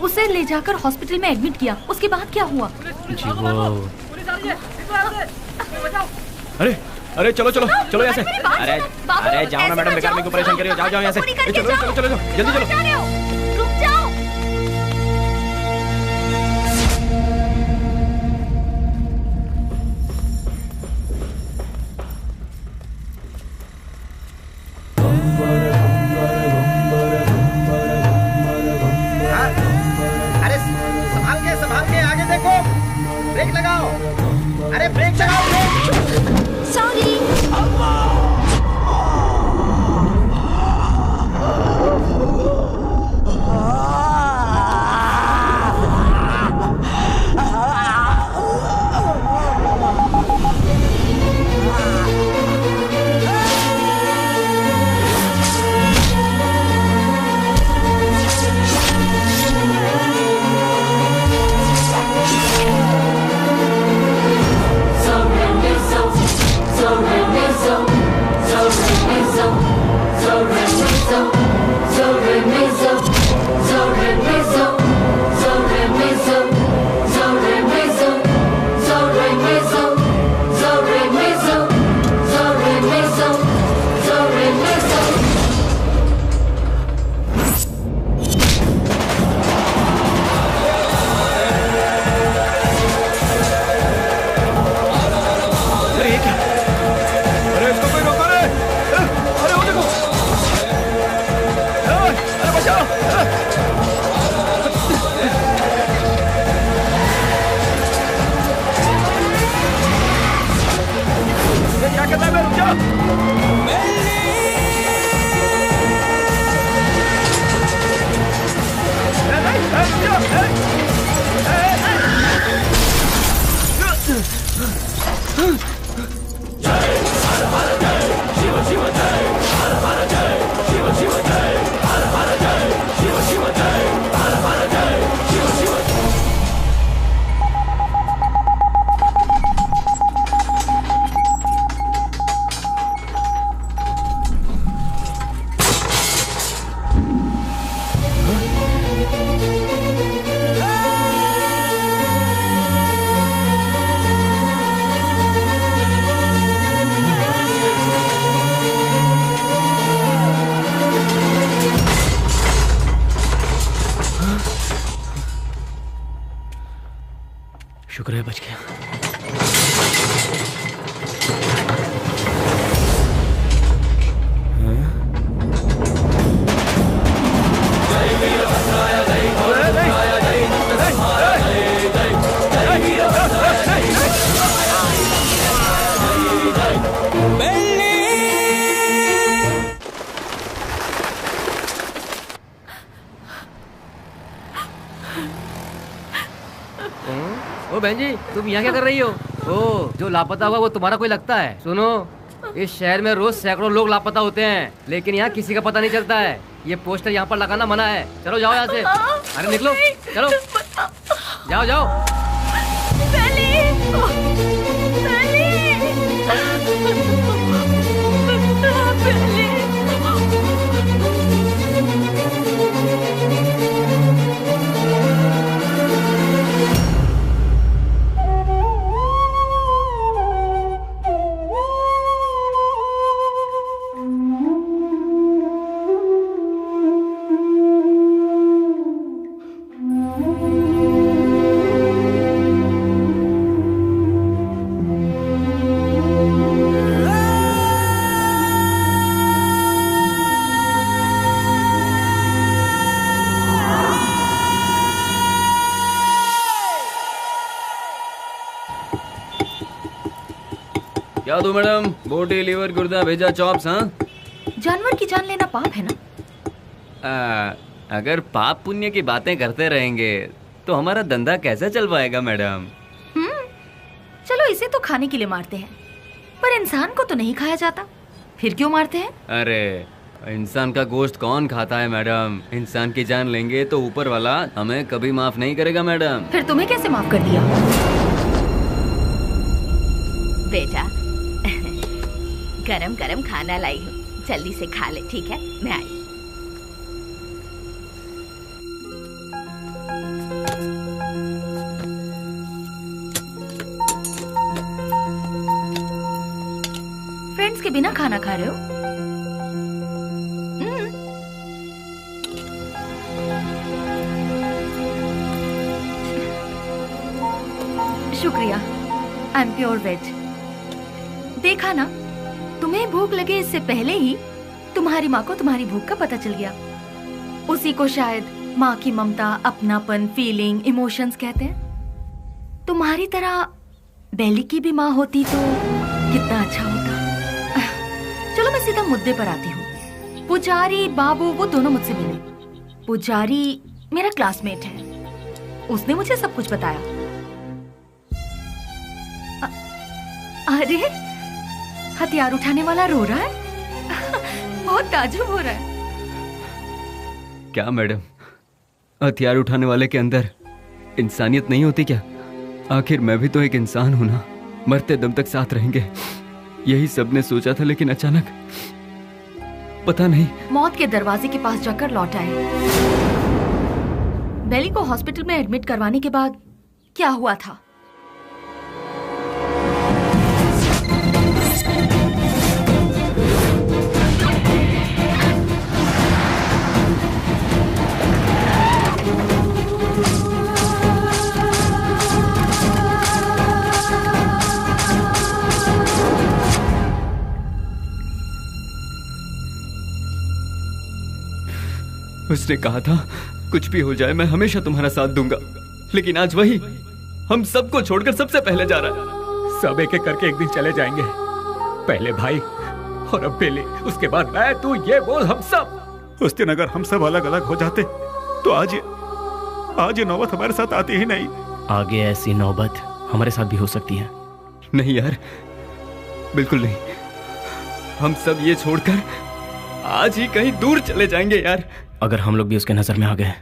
उसे ले जाकर हॉस्पिटल में एडमिट किया, उसके बाद क्या हुआ? जी वो अरे अरे चलो चलो चलो यहाँ से। अरे अरे जाओ ना मैडम, बेकार मेरे को परेशान करियो। जाओ जाओ यहाँ से। चलो चलो चलो जल्दी चलो। रुक जाओ। अरे संभाल के आगे देखो, ब्रेक लगाओ। अरे ब्रेक लगाओ, ब्रेक। सॉरी। शुक्र है बच गया। ओ बहन जी, तुम यहाँ क्या कर रही हो? ओ, जो लापता हुआ वो तुम्हारा कोई लगता है? सुनो, इस शहर में रोज सैकड़ों लोग लापता होते हैं, लेकिन यहाँ किसी का पता नहीं चलता है। ये पोस्टर यहाँ पर लगाना मना है। चलो जाओ यहाँ से। अरे निकलो, चलो जाओ जाओ। क्या दो मैडम? बोटी, लीवर, गुर्दा, भेजा, चॉप्स? हाँ, जानवर की जान लेना पाप है ना? अगर पाप पुण्य की बातें करते रहेंगे तो हमारा धंधा कैसे चल पाएगा मैडम? चलो इसे तो खाने के लिए मारते हैं, पर इंसान को तो नहीं खाया जाता, फिर क्यों मारते हैं? अरे इंसान का गोश्त कौन खाता है मैडम? इंसान की जान लेंगे तो ऊपर वाला हमें कभी माफ नहीं करेगा मैडम। फिर तुम्हें कैसे माफ कर दिया? बेटा, गरम गरम खाना लाई हूँ, जल्दी से खा ले, ठीक है? मैं आई। फ्रेंड्स के बिना खाना खा रहे हो? शुक्रिया, आई एम प्योर वेज। देखा ना, तुम्हें भूख लगे इससे पहले ही तुम्हारी माँ को तुम्हारी भूख का पता चल गया। उसी को शायद माँ की ममता, अपनापन, फीलिंग, इमोशंस कहते हैं। तुम्हारी तरह बेली की भी माँ होती तो कितना अच्छा होता। चलो मैं सीधा मुद्दे पर आती हूँ। पुजारी बाबू वो दोनों मुझसे मिले। पुजारी मेरा क्लासमेट है, उसने मुझे सब कुछ बताया। अरे हथियार उठाने वाला रो रहा है। बहुत ताज्जुब हो रहा है। क्या मैडम, हथियार उठाने वाले के अंदर इंसानियत नहीं होती क्या? आखिर मैं भी तो एक इंसान हूं ना। मरते दम तक साथ रहेंगे, यही सबने सोचा था, लेकिन अचानक पता नहीं मौत के दरवाजे के पास जाकर लौट आए। बेली को हॉस्पिटल में एडमिट करवाने के बाद क्या हुआ था? उसने कहा था कुछ भी हो जाए मैं हमेशा तुम्हारा साथ दूंगा, लेकिन आज वही हम सबको छोड़कर सबसे पहले जा रहा है। सब एक एक करके एक दिन चले जाएंगे। पहले भाई और अब बेली, उसके बाद मैं, तू, ये बोल हम सब। उस दिन अगर हम सब अलग अलग हो जाते तो आज ये नौबत हमारे साथ आती ही नहीं। आगे ऐसी नौबत हमारे साथ भी हो सकती है। नहीं यार, बिल्कुल नहीं। हम सब ये छोड़कर आज ही कहीं दूर चले जाएंगे यार। अगर हम लोग भी उसके नजर में आ गए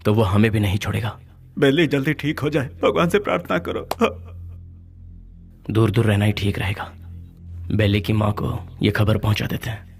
तो वो हमें भी नहीं छोड़ेगा। बेली जल्दी ठीक हो जाए, भगवान से प्रार्थना करो। दूर दूर रहना ही ठीक रहेगा। बेली की माँ को ये खबर पहुंचा देते हैं।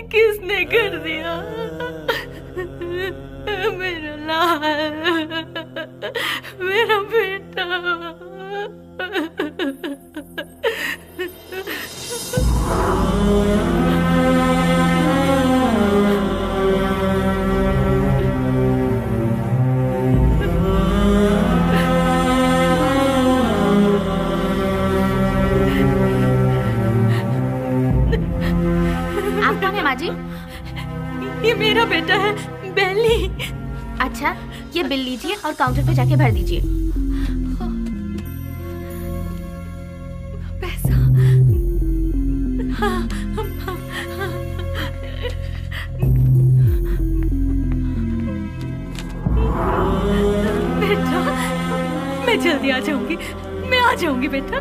किसने कर दिया? मेरा लाल, मेरा बेटा। आप कौन है माँ जी? ये मेरा बेटा है, बेली। अच्छा, ये बिल लीजिए और काउंटर पे जाके भर दीजिए। पैसा? हाँ, बेटा, मैं जल्दी आ जाऊंगी। मैं आ जाऊंगी बेटा।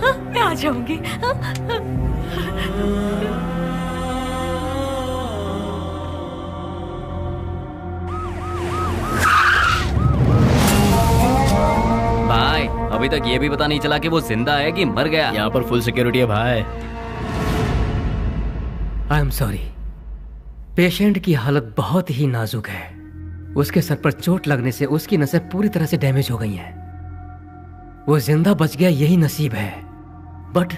हाँ, मैं आ जाऊंगी। भाई अभी तक ये भी पता नहीं चला कि वो जिंदा है कि मर गया। यहाँ पर फुल सिक्योरिटी है भाई। आई एम सॉरी, पेशेंट की हालत बहुत ही नाजुक है। उसके सर पर चोट लगने से उसकी नसें पूरी तरह से डैमेज हो गई हैं। वो जिंदा बच गया यही नसीब है, बट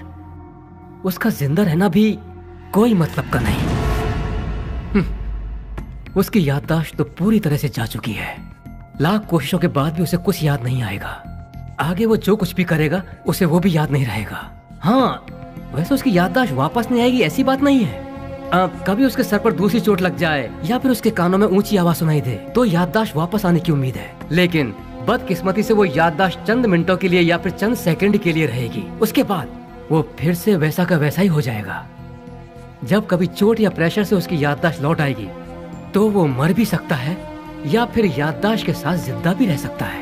उसका जिंदा रहना भी कोई मतलब का नहीं। उसकी याददाश्त तो पूरी तरह से जा चुकी है। लाख कोशिशों के बाद भी उसे कुछ याद नहीं आएगा। आगे वो जो कुछ भी करेगा उसे वो भी याद नहीं रहेगा। हाँ, वैसे उसकी याददाश्त वापस नहीं आएगी ऐसी बात नहीं है। कभी उसके सर पर दूसरी चोट लग जाए या फिर उसके कानों में ऊंची आवाज सुनाई दे तो याददाश्त वापस आने की उम्मीद है, लेकिन बदकिस्मती से वो याददाश्त चंद मिनटों के लिए या फिर चंद सेकंड के लिए रहेगी। उसके बाद वो फिर से वैसा का वैसा ही हो जाएगा। जब कभी चोट या प्रेशर से उसकी याददाश्त लौट आएगी तो वो मर भी सकता है या फिर याददाश्त के साथ जिंदा भी रह सकता है।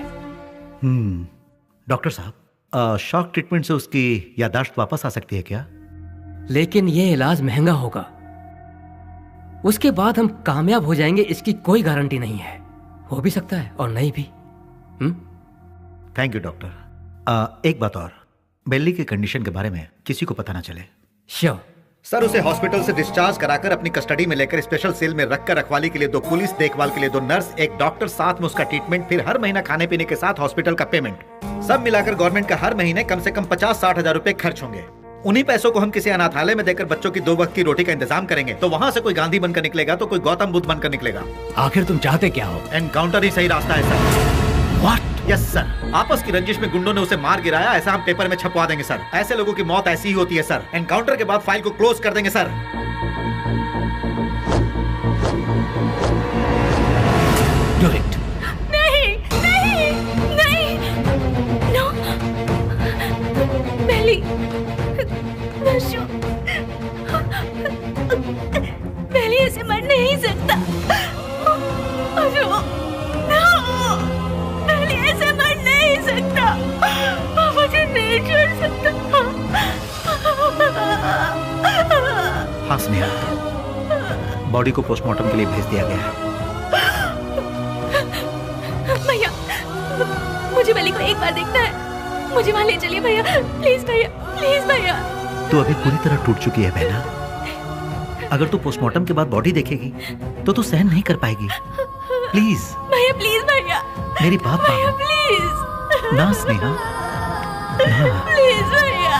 डॉक्टर साहब, शॉक ट्रीटमेंट से उसकी याददाश्त वापस आ सकती है क्या? लेकिन ये इलाज महंगा होगा। उसके बाद हम कामयाब हो जाएंगे इसकी कोई गारंटी नहीं है। हो भी सकता है और नहीं भी। Thank you doctor. एक बात और, बेली की कंडीशन के बारे में किसी को पता ना चले। श्योर सर, उसे हॉस्पिटल से डिस्चार्ज कराकर अपनी कस्टडी में लेकर स्पेशल सेल में रखकर रखवाली के लिए 2 पुलिस, देखभाल के लिए 2 नर्स, एक डॉक्टर, साथ में उसका ट्रीटमेंट, फिर हर महीना खाने पीने के साथ हॉस्पिटल का पेमेंट, सब मिलाकर गवर्नमेंट का हर महीने कम से कम 50-60 हजार रुपए खर्च होंगे। उन्हीं पैसों को हम किसी अनाथालय में देकर बच्चों की 2 वक्त की रोटी का इंतजाम करेंगे तो वहाँ से कोई गांधी बनकर निकलेगा तो कोई गौतम बुद्ध बनकर निकलेगा। आखिर तुम चाहते क्या हो? एनकाउंटर ही सही रास्ता है सर। व्हाट? यस सर, आपस की रंजिश में गुंडों ने उसे मार गिराया, ऐसा हम पेपर में छपवा देंगे सर। ऐसे लोगों की मौत ऐसी ही होती है सर। एनकाउंटर के बाद फाइल को क्लोज कर देंगे सर। Do it. नहीं, नहीं, नहीं, नो, बेली, नशो, बेली ऐसे मर नहीं सकता। अरे वो, नो, बेली ऐसे मर नहीं सकता। मुझे नहीं छोड़ सकता। हाँ स्नेहा, बॉडी को पोस्टमार्टम के लिए भेज दिया गया है। भैया, मुझे बेली को एक बार देखना है। मुझे वहाँ ले चलिए भैया, प्लीज भैया, प्लीज भैया। तू अभी पूरी तरह टूट चुकी है बहना। अगर तू पोस्टमार्टम के बाद बॉडी देखेगी तो तू सहन नहीं कर पाएगी। प्लीज भैया, प्लीज भैया, मेरी बात भैया, मानो प्लीज ना स्नेहा, ना। प्लीज भैया,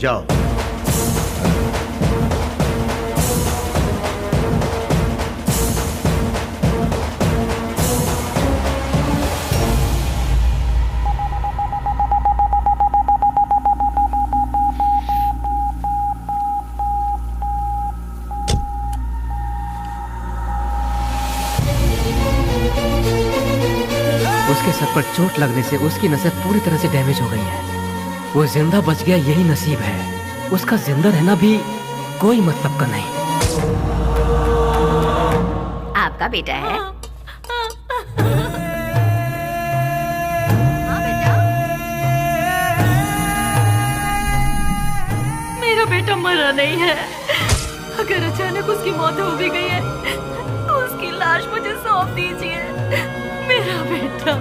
जाओ। उसके सर पर चोट लगने से उसकी नसें पूरी तरह से डैमेज हो गई हैं। वो जिंदा बच गया यही नसीब है। उसका जिंदा रहना भी कोई मतलब का नहीं। आपका बेटा है? हाँ बेटा। मेरा बेटा मरा नहीं है। अगर अचानक उसकी मौत हो भी गई है तो उसकी लाश मुझे सौंप दीजिए। मेरा बेटा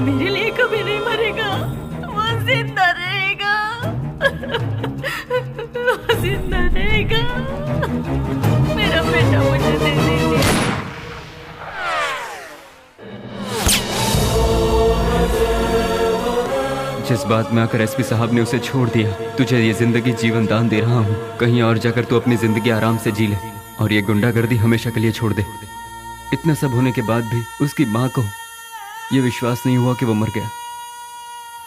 मेरे लिए कभी नहीं मरेगा, वो जिंदा रहेगा। वो जिंदा रहेगा। मेरा बेटा मुझे दे दीजिए। जिस बात में आकर एसपी साहब ने उसे छोड़ दिया, तुझे ये जिंदगी जीवन दान दे रहा हूँ। कहीं और जाकर तू अपनी जिंदगी आराम से जी ले और ये गुंडागर्दी हमेशा के लिए छोड़ दे। इतना सब होने के बाद भी उसकी माँ को ये विश्वास नहीं हुआ कि वो मर गया।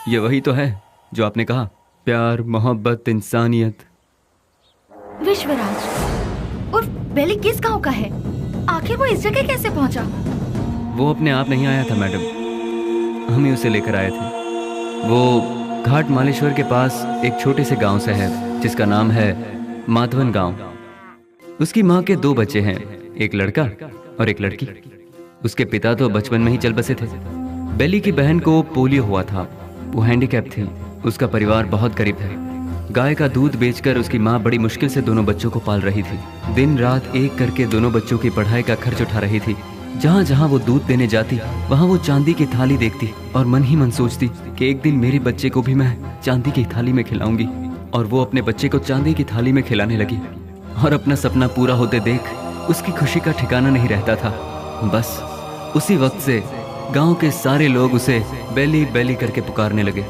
ये वही तो है जो आपने कहा, प्यार, मोहब्बत, इंसानियत। विश्वराज उर्फ बेली किस गांव का है? आखिर वो इस जगह कैसे पहुंचा? वो अपने आप नहीं आया था मैडम, हम ही उसे लेकर आए थे। वो घाट मालेश्वर के पास एक छोटे से गांव से है जिसका नाम है माधवन गांव। उसकी माँ के 2 बच्चे हैं, एक लड़का और एक लड़की। उसके पिता तो बचपन में ही चल बसे थे। बेली की बहन को पोलियो हुआ था, वो हैंडीकैप थी। उसका परिवार बहुत गरीब है। गाय का दूध बेचकर उसकी माँ बड़ी मुश्किल से दोनों बच्चों को पाल रही थी। दिन रात एक करके दोनों बच्चों की पढ़ाई का खर्च उठा रही थी। जहाँ जहाँ वो दूध देने जाती वहाँ वो चांदी की थाली देखती और मन ही मन सोचती कि एक दिन मेरे बच्चे को भी मैं चांदी की थाली में खिलाऊंगी। और वो अपने बच्चे को चांदी की थाली में खिलाने लगी और अपना सपना पूरा होते देख उसकी खुशी का ठिकाना नहीं रहता था। बस उसी वक्त से गांव के सारे लोग उसे बेली बेली करके पुकारने लगे।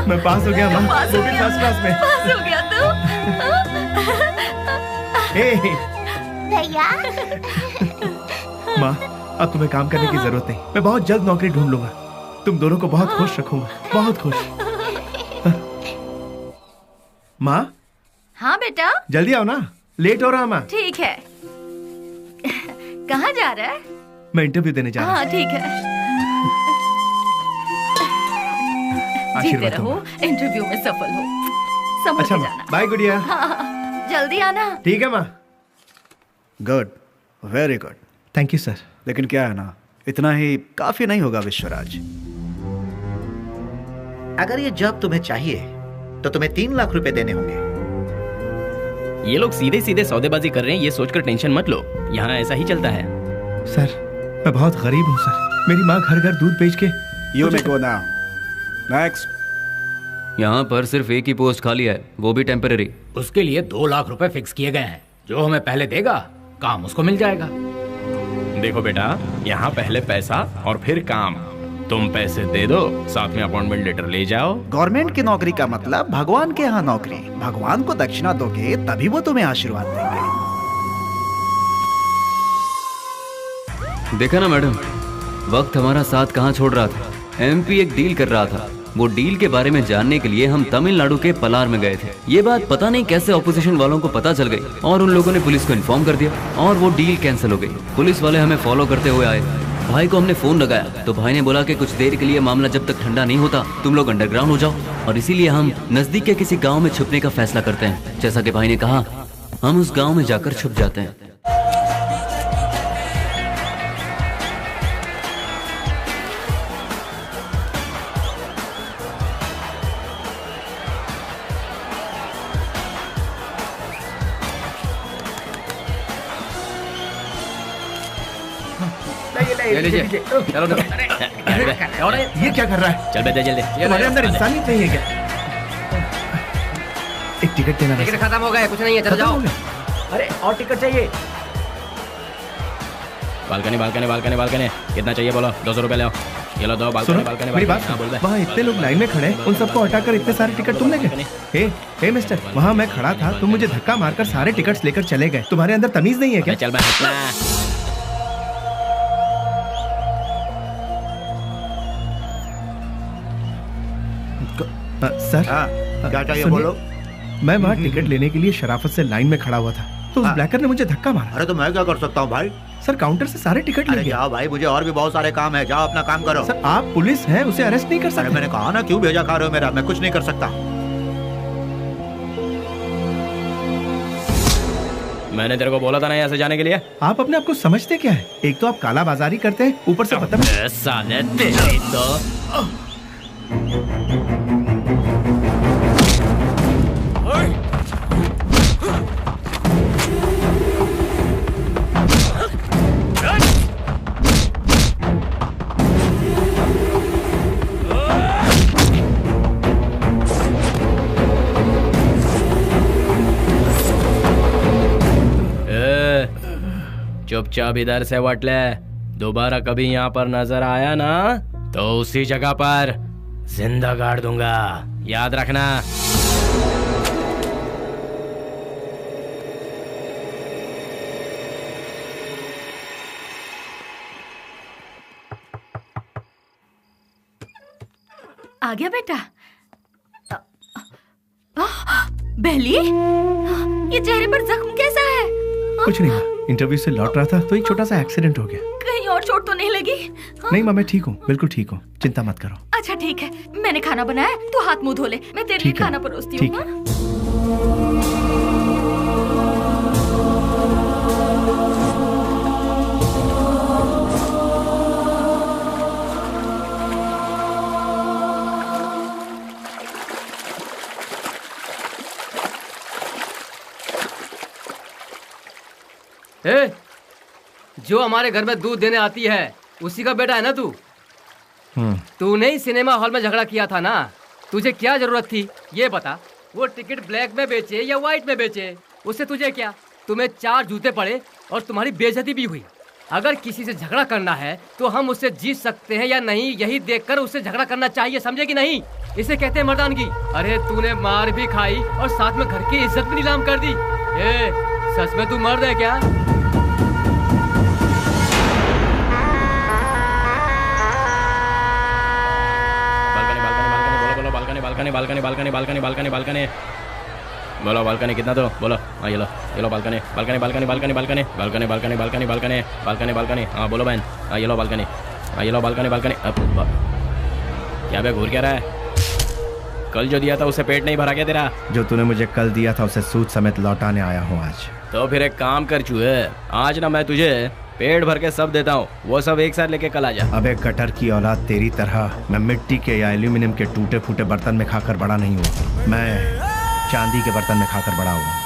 मैं पास हो गया माँ, वो भी फर्स्ट क्लास में। पास हो गया तू? भैया। माँ अब तुम्हें काम करने की जरूरत नहीं, मैं बहुत जल्द नौकरी ढूंढ लूंगा। तुम दोनों को बहुत खुश रखूंगा, बहुत खुश। माँ। हाँ बेटा। जल्दी आओ ना, लेट हो रहा माँ। ठीक है। कहाँ जा रहा है? मैं इंटरव्यू देने जा रहा हूँ। हाँ ठीक है। जीते रहो, इंटरव्यू में सफल हो। समझ अच्छा जाना। बाय गुड़िया। हाँ, जल्दी आना। ठीक है माँ। Good, very good. Thank you sir. लेकिन क्या है ना, इतना ही काफी नहीं होगा विश्वराज। अगर ये जॉब तुम्हें चाहिए तो तुम्हें 3 लाख रुपए देने होंगे। ये लोग सीधे सीधे सौदेबाजी कर रहे हैं, ये सोचकर टेंशन मत लो, यहाँ ऐसा ही चलता है। सर मैं बहुत गरीब हूँ सर, मेरी माँ घर घर दूध बेच के। You may go now. Next. यहाँ पर सिर्फ एक ही पोस्ट खाली है, वो भी टेम्पररी। उसके लिए 2 लाख रुपए फिक्स किए गए हैं। जो हमें पहले देगा काम उसको मिल जाएगा। देखो बेटा, यहाँ पहले पैसा और फिर काम। तुम पैसे दे दो, साथ में अपॉइंटमेंट लेटर ले जाओ। गवर्नमेंट की नौकरी का मतलब भगवान के यहाँ नौकरी। भगवान को दक्षिणा दोगे तभी वो तुम्हें आशीर्वाद देंगे। देखा ना मैडम, वक्त हमारा साथ कहाँ छोड़ रहा था। एमपी एक डील कर रहा था, वो डील के बारे में जानने के लिए हम तमिलनाडु के पलार में गए थे। ये बात पता नहीं कैसे ऑपोजिशन वालों को पता चल गई और उन लोगों ने पुलिस को इन्फॉर्म कर दिया और वो डील कैंसिल हो गई। पुलिस वाले हमें फॉलो करते हुए आए। भाई को हमने फोन लगाया तो भाई ने बोला कि कुछ देर के लिए मामला जब तक ठंडा नहीं होता तुम लोग अंडरग्राउंड हो जाओ, और इसीलिए हम नजदीक के किसी गाँव में छुपने का फैसला करते हैं। जैसा कि भाई ने कहा, हम उस गाँव में जाकर छुप जाते हैं। ले लीजिए। चलो ये क्या कर रहा है? चल बेटे जल्दी। तुम्हारे अंदर इंसानियत नहीं है क्या? एक टिकट देना। टिकट खत्म हो गया, कुछ नहीं है, चलो जाओ। अरे और टिकट चाहिए। बालकनी बालकनी बालकनी बालकनी कितना चाहिए बोलो? 200 रुपए ले आओ। ये लो दो बालकनी बालकनी। मेरी बात, वहाँ इतने लोग लाइन में खड़े हैं, उन सबको हटाकर इतने सारे टिकट तुम ले गए? हे मिस्टर, वहाँ मैं खड़ा था, तुम मुझे धक्का मारकर सारे टिकट्स लेकर चले गए। तुम्हारे अंदर तमीज नहीं है क्या? चल मैं सर क्या चाहिए सुनिए, बोलो। मैं वहाँ टिकट लेने के लिए शराफत से लाइन में खड़ा हुआ था तो उस ब्लैकर ने मुझे धक्का मारा। अरे तो मैं क्या कर सकता हूँ भाई? सर काउंटर से सारे टिकट ले गया। जाओ भाई, मुझे और भी बहुत सारे काम है, जाओ अपना काम करो। सर आप पुलिस हैं, उसे अरेस्ट नहीं कर सकते। अरे मैंने कहा ना, क्यों भेजा खा रहे हो मेरा? मैं कुछ नहीं कर सकता। मैंने तेरे को बोला था ना यहाँ से जाने के लिए। आप अपने आप को समझते क्या है? एक तो आप काला बाजारी करते हैं, ऊपर से पता नहीं साले तेरी तो चुपचाप इधर से वट ले। दोबारा कभी यहाँ पर नजर आया ना तो उसी जगह पर जिंदा गाड़ दूंगा, याद रखना। आ गया बेटा। बेली, ये चेहरे पर जख्म कैसा है? कुछ नहीं माँ, इंटरव्यू से लौट रहा था तो एक छोटा सा एक्सीडेंट हो गया। कहीं और चोट तो नहीं लगी? नहीं माँ, मैं ठीक हूँ, बिल्कुल ठीक हूँ, चिंता मत करो। अच्छा ठीक है, मैंने खाना बनाया, तू हाथ मुंह धो ले, मैं तेरे लिए खाना परोसती हूँ। ए, जो हमारे घर में दूध देने आती है उसी का बेटा है ना तू? तूने ही सिनेमा हॉल में झगड़ा किया था ना, तुझे क्या जरूरत थी ये बता? वो टिकट ब्लैक में बेचे या व्हाइट में बेचे, उससे तुझे क्या? तुम्हें 4 जूते पड़े और तुम्हारी बेइज्जती भी हुई। अगर किसी से झगड़ा करना है तो हम उससे जीत सकते हैं या नहीं, यही देखकर उससे झगड़ा करना चाहिए, समझे कि नहीं? इसे कहते हैं मर्दानगी। अरे तूने मार भी खाई और साथ में घर की इज्जत भी नीलाम कर दी। ए, सच में तू मर्द है क्या? बालकनी बोलो, बालकनी कितना तो बोलो। हाँ ये लो balcony balcony balcony balcony balcony balcony balcony balcony balcony balcony balcony. हाँ बोलो बहन। हाँ ये लो बालकनी, हाँ ये लो बालकनी बालकनी। क्या बे घूर क्या रहा है? कल जो दिया था उसे पेट नहीं भरा क्या तेरा? जो तूने मुझे कल दिया था उसे सूद समेत लौटाने आया हूँ आज। तो फिर एक काम कर चुहे, आज ना मैं तुझे पेट भर के सब देता हूँ, वो सब एक साथ लेके कल आ जा। अबे कटर की औलाद, तेरी तरह मैं मिट्टी के या एल्यूमिनियम के टूटे फूटे बर्तन में खाकर बड़ा नहीं हूँ, मैं चांदी के बर्तन में खाकर बड़ा हूँ।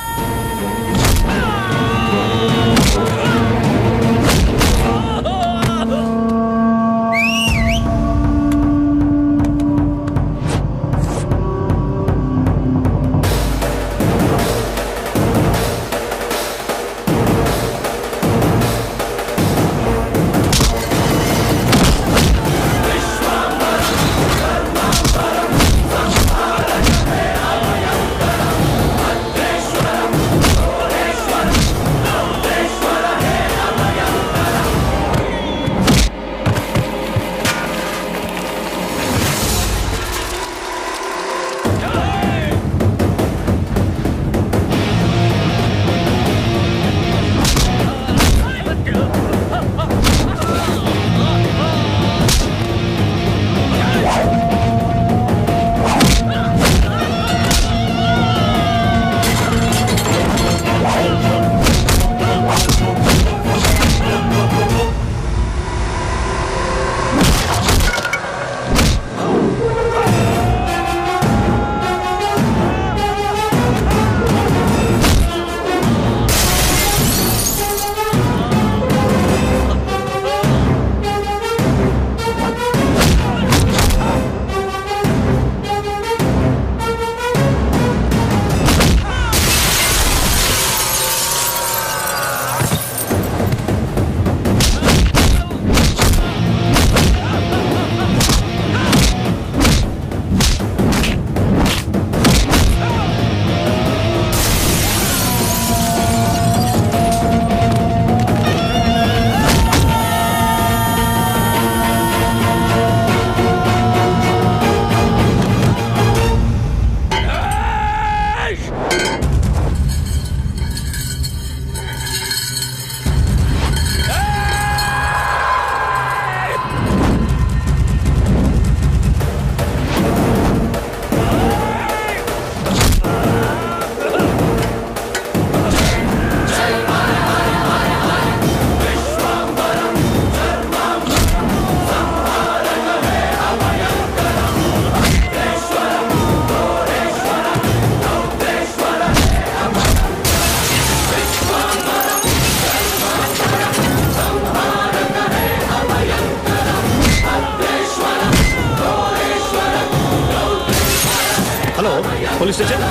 Police station.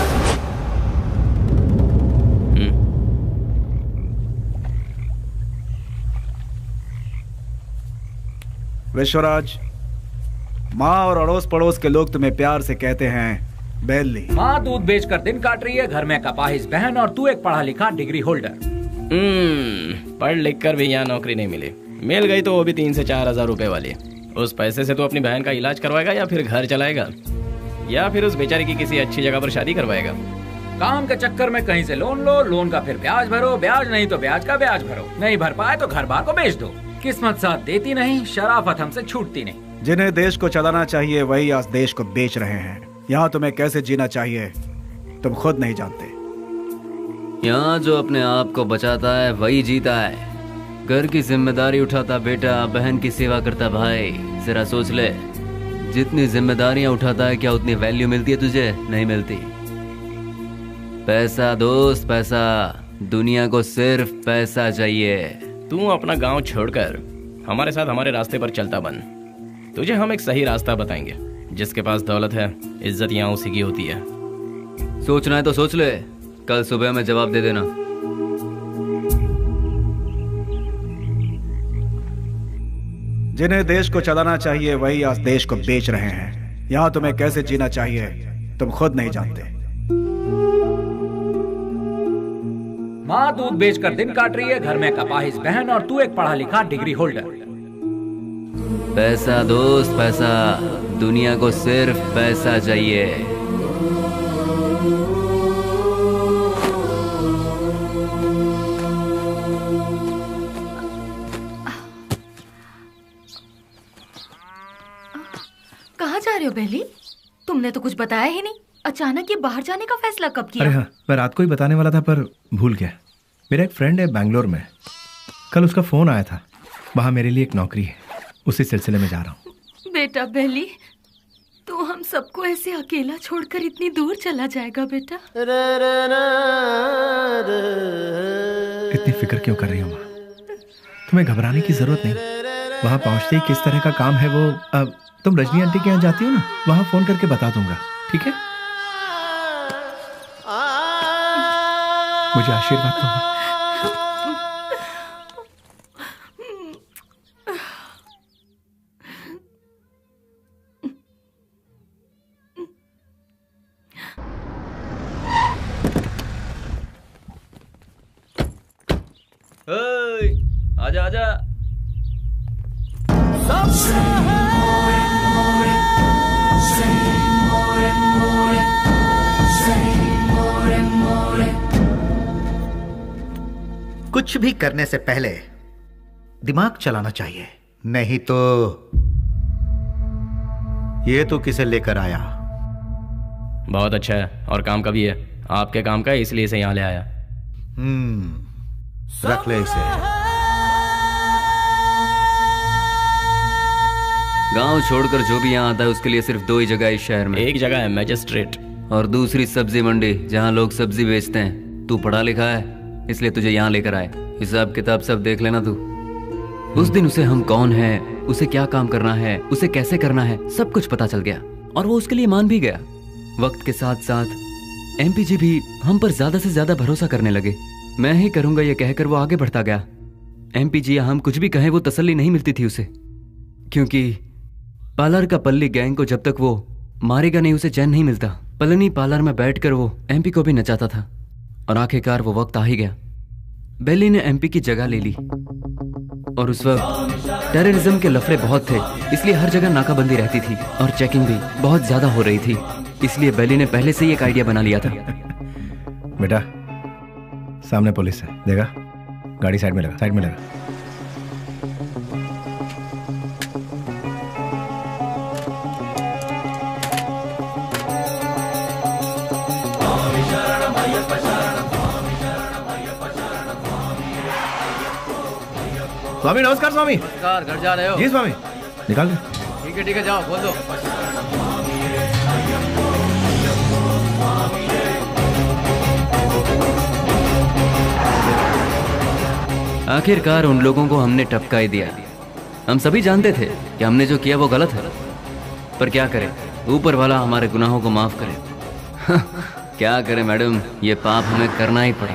विश्वराज, माँ और अड़ोस पड़ोस के लोग तुम्हें प्यार से कहते हैं बेली। माँ दूध बेचकर दिन काट रही है, घर में कपाहिस बहन, और तू एक पढ़ा लिखा डिग्री होल्डर। पढ़ लिख कर भी यहाँ नौकरी नहीं मिली, मिल गई तो वो भी 3 से 4 हजार रुपए वाली। उस पैसे से तो अपनी बहन का इलाज करवाएगा या फिर घर चलाएगा या फिर उस बेचारी की किसी अच्छी जगह पर शादी करवाएगा। काम के चक्कर में कहीं से लोन लो, लोन का फिर ब्याज भरो, ब्याज नहीं तो ब्याज का ब्याज भरो, नहीं भर पाए तो घर बार को बेच दो। किस्मत साथ देती नहीं, शराफत हमसे छूटती नहीं। जिन्हें देश को चलाना चाहिए वही आज देश को बेच रहे हैं। यहाँ तुम्हें कैसे जीना चाहिए तुम खुद नहीं जानते। यहाँ जो अपने आप को बचाता है वही जीता है। घर की जिम्मेदारी उठाता बेटा, बहन की सेवा करता भाई। जरा सोच ले, जितनी जिम्मेदारियां उठाता है क्या उतनी वैल्यू मिलती है तुझे? नहीं मिलती। पैसा दोस्त पैसा, दुनिया को सिर्फ पैसा चाहिए। तू अपना गांव छोड़कर हमारे साथ हमारे रास्ते पर चलता बन, तुझे हम एक सही रास्ता बताएंगे। जिसके पास दौलत है, इज्जत यहाँ उसी की होती है। सोचना है तो सोच ले, कल सुबह में जवाब दे देना। जिन्हें देश को चलाना चाहिए वही आज देश को बेच रहे हैं। यहाँ तुम्हें कैसे जीना चाहिए तुम खुद नहीं जानते। माँ दूध बेचकर दिन काट रही है, घर में कपाहिस बहन, और तू एक पढ़ा लिखा डिग्री होल्डर। पैसा दोस्त पैसा, दुनिया को सिर्फ पैसा चाहिए। कहाँ जा रहे हो बेली? तुमने तो कुछ बताया ही नहीं। अचानक ये बाहर जाने का फैसला कब किया? अरे हाँ, मैं रात को ही बताने वाला था पर भूल गया। मेरा एक फ्रेंड है बैंगलोर में, कल उसका फोन आया था, वहाँ मेरे लिए एक नौकरी है, उसी सिलसिले में जा रहा हूँ। बेटा बेली, तू हम सबको ऐसे अकेला छोड़कर इतनी दूर चला जाएगा बेटा? इतनी फिक्र क्यों कर रही हो माँ? तुम्हें घबराने की जरूरत नहीं। वहाँ पहुँचते ही किस तरह का काम है वो अब तुम रजनी आंटी के यहाँ जाती हो ना, वहाँ फोन करके बता दूंगा, ठीक है? मुझे आशीर्वाद दो। आजा आजा। कुछ भी करने से पहले दिमाग चलाना चाहिए, नहीं तो ये तो किसे लेकर आया। बहुत अच्छा है और काम का भी है, आपके काम का है इसलिए इसे यहाँ ले आया। रख ले इसे। गांव छोड़कर जो भी यहाँ आता है उसके लिए सिर्फ 2 ही जगह है इस शहर में। एक जगह है मैजिस्ट्रेट और दूसरी सब्जी मंडी जहाँ लोग सब्जी बेचते हैं। तू पढ़ा लिखा है इसलिए तुझे यहाँ लेकर आए। हिसाब किताब सब देख लेना तू। उस दिन उसे हम कौन है, उसे क्या काम करना है, उसे कैसे करना है, सब कुछ पता चल गया और वो उसके लिए मान भी गया। वक्त के साथ साथ एमपी जी भी हम पर ज्यादा से ज्यादा भरोसा करने लगे। मैं ही करूंगा ये कहकर वो आगे बढ़ता गया। एमपी जी हम कुछ भी कहें वो तसल्ली नहीं मिलती थी उसे, क्योंकि पार्लर का पल्ली गैंग को जब तक वो मारेगा नहीं उसे चैन नहीं मिलता। पलनी पार्लर में बैठकर वो एमपी को भी नचाता था और आखिरकार वो वक्त आ ही गया। बेली ने एमपी की जगह ले ली और उस वक्त टेररिज्म के लफड़े बहुत थे, इसलिए हर जगह नाकाबंदी रहती थी और चेकिंग भी बहुत ज्यादा हो रही थी। इसलिए बेली ने पहले से ही एक आइडिया बना लिया था। बेटा सामने पुलिस है, देखा? गाड़ी साइड में लगा, साइड में लगा। स्वामी नमस्कार। स्वामी नमस्कार। घर जा रहे हो? जी स्वामी। निकाल दे। ठीक है जाओ खोल दो। आखिरकार उन लोगों को हमने टपका ही दिया। हम सभी जानते थे कि हमने जो किया वो गलत है, पर क्या करें, ऊपर वाला हमारे गुनाहों को माफ करे। क्या करें मैडम, ये पाप हमें करना ही पड़ा।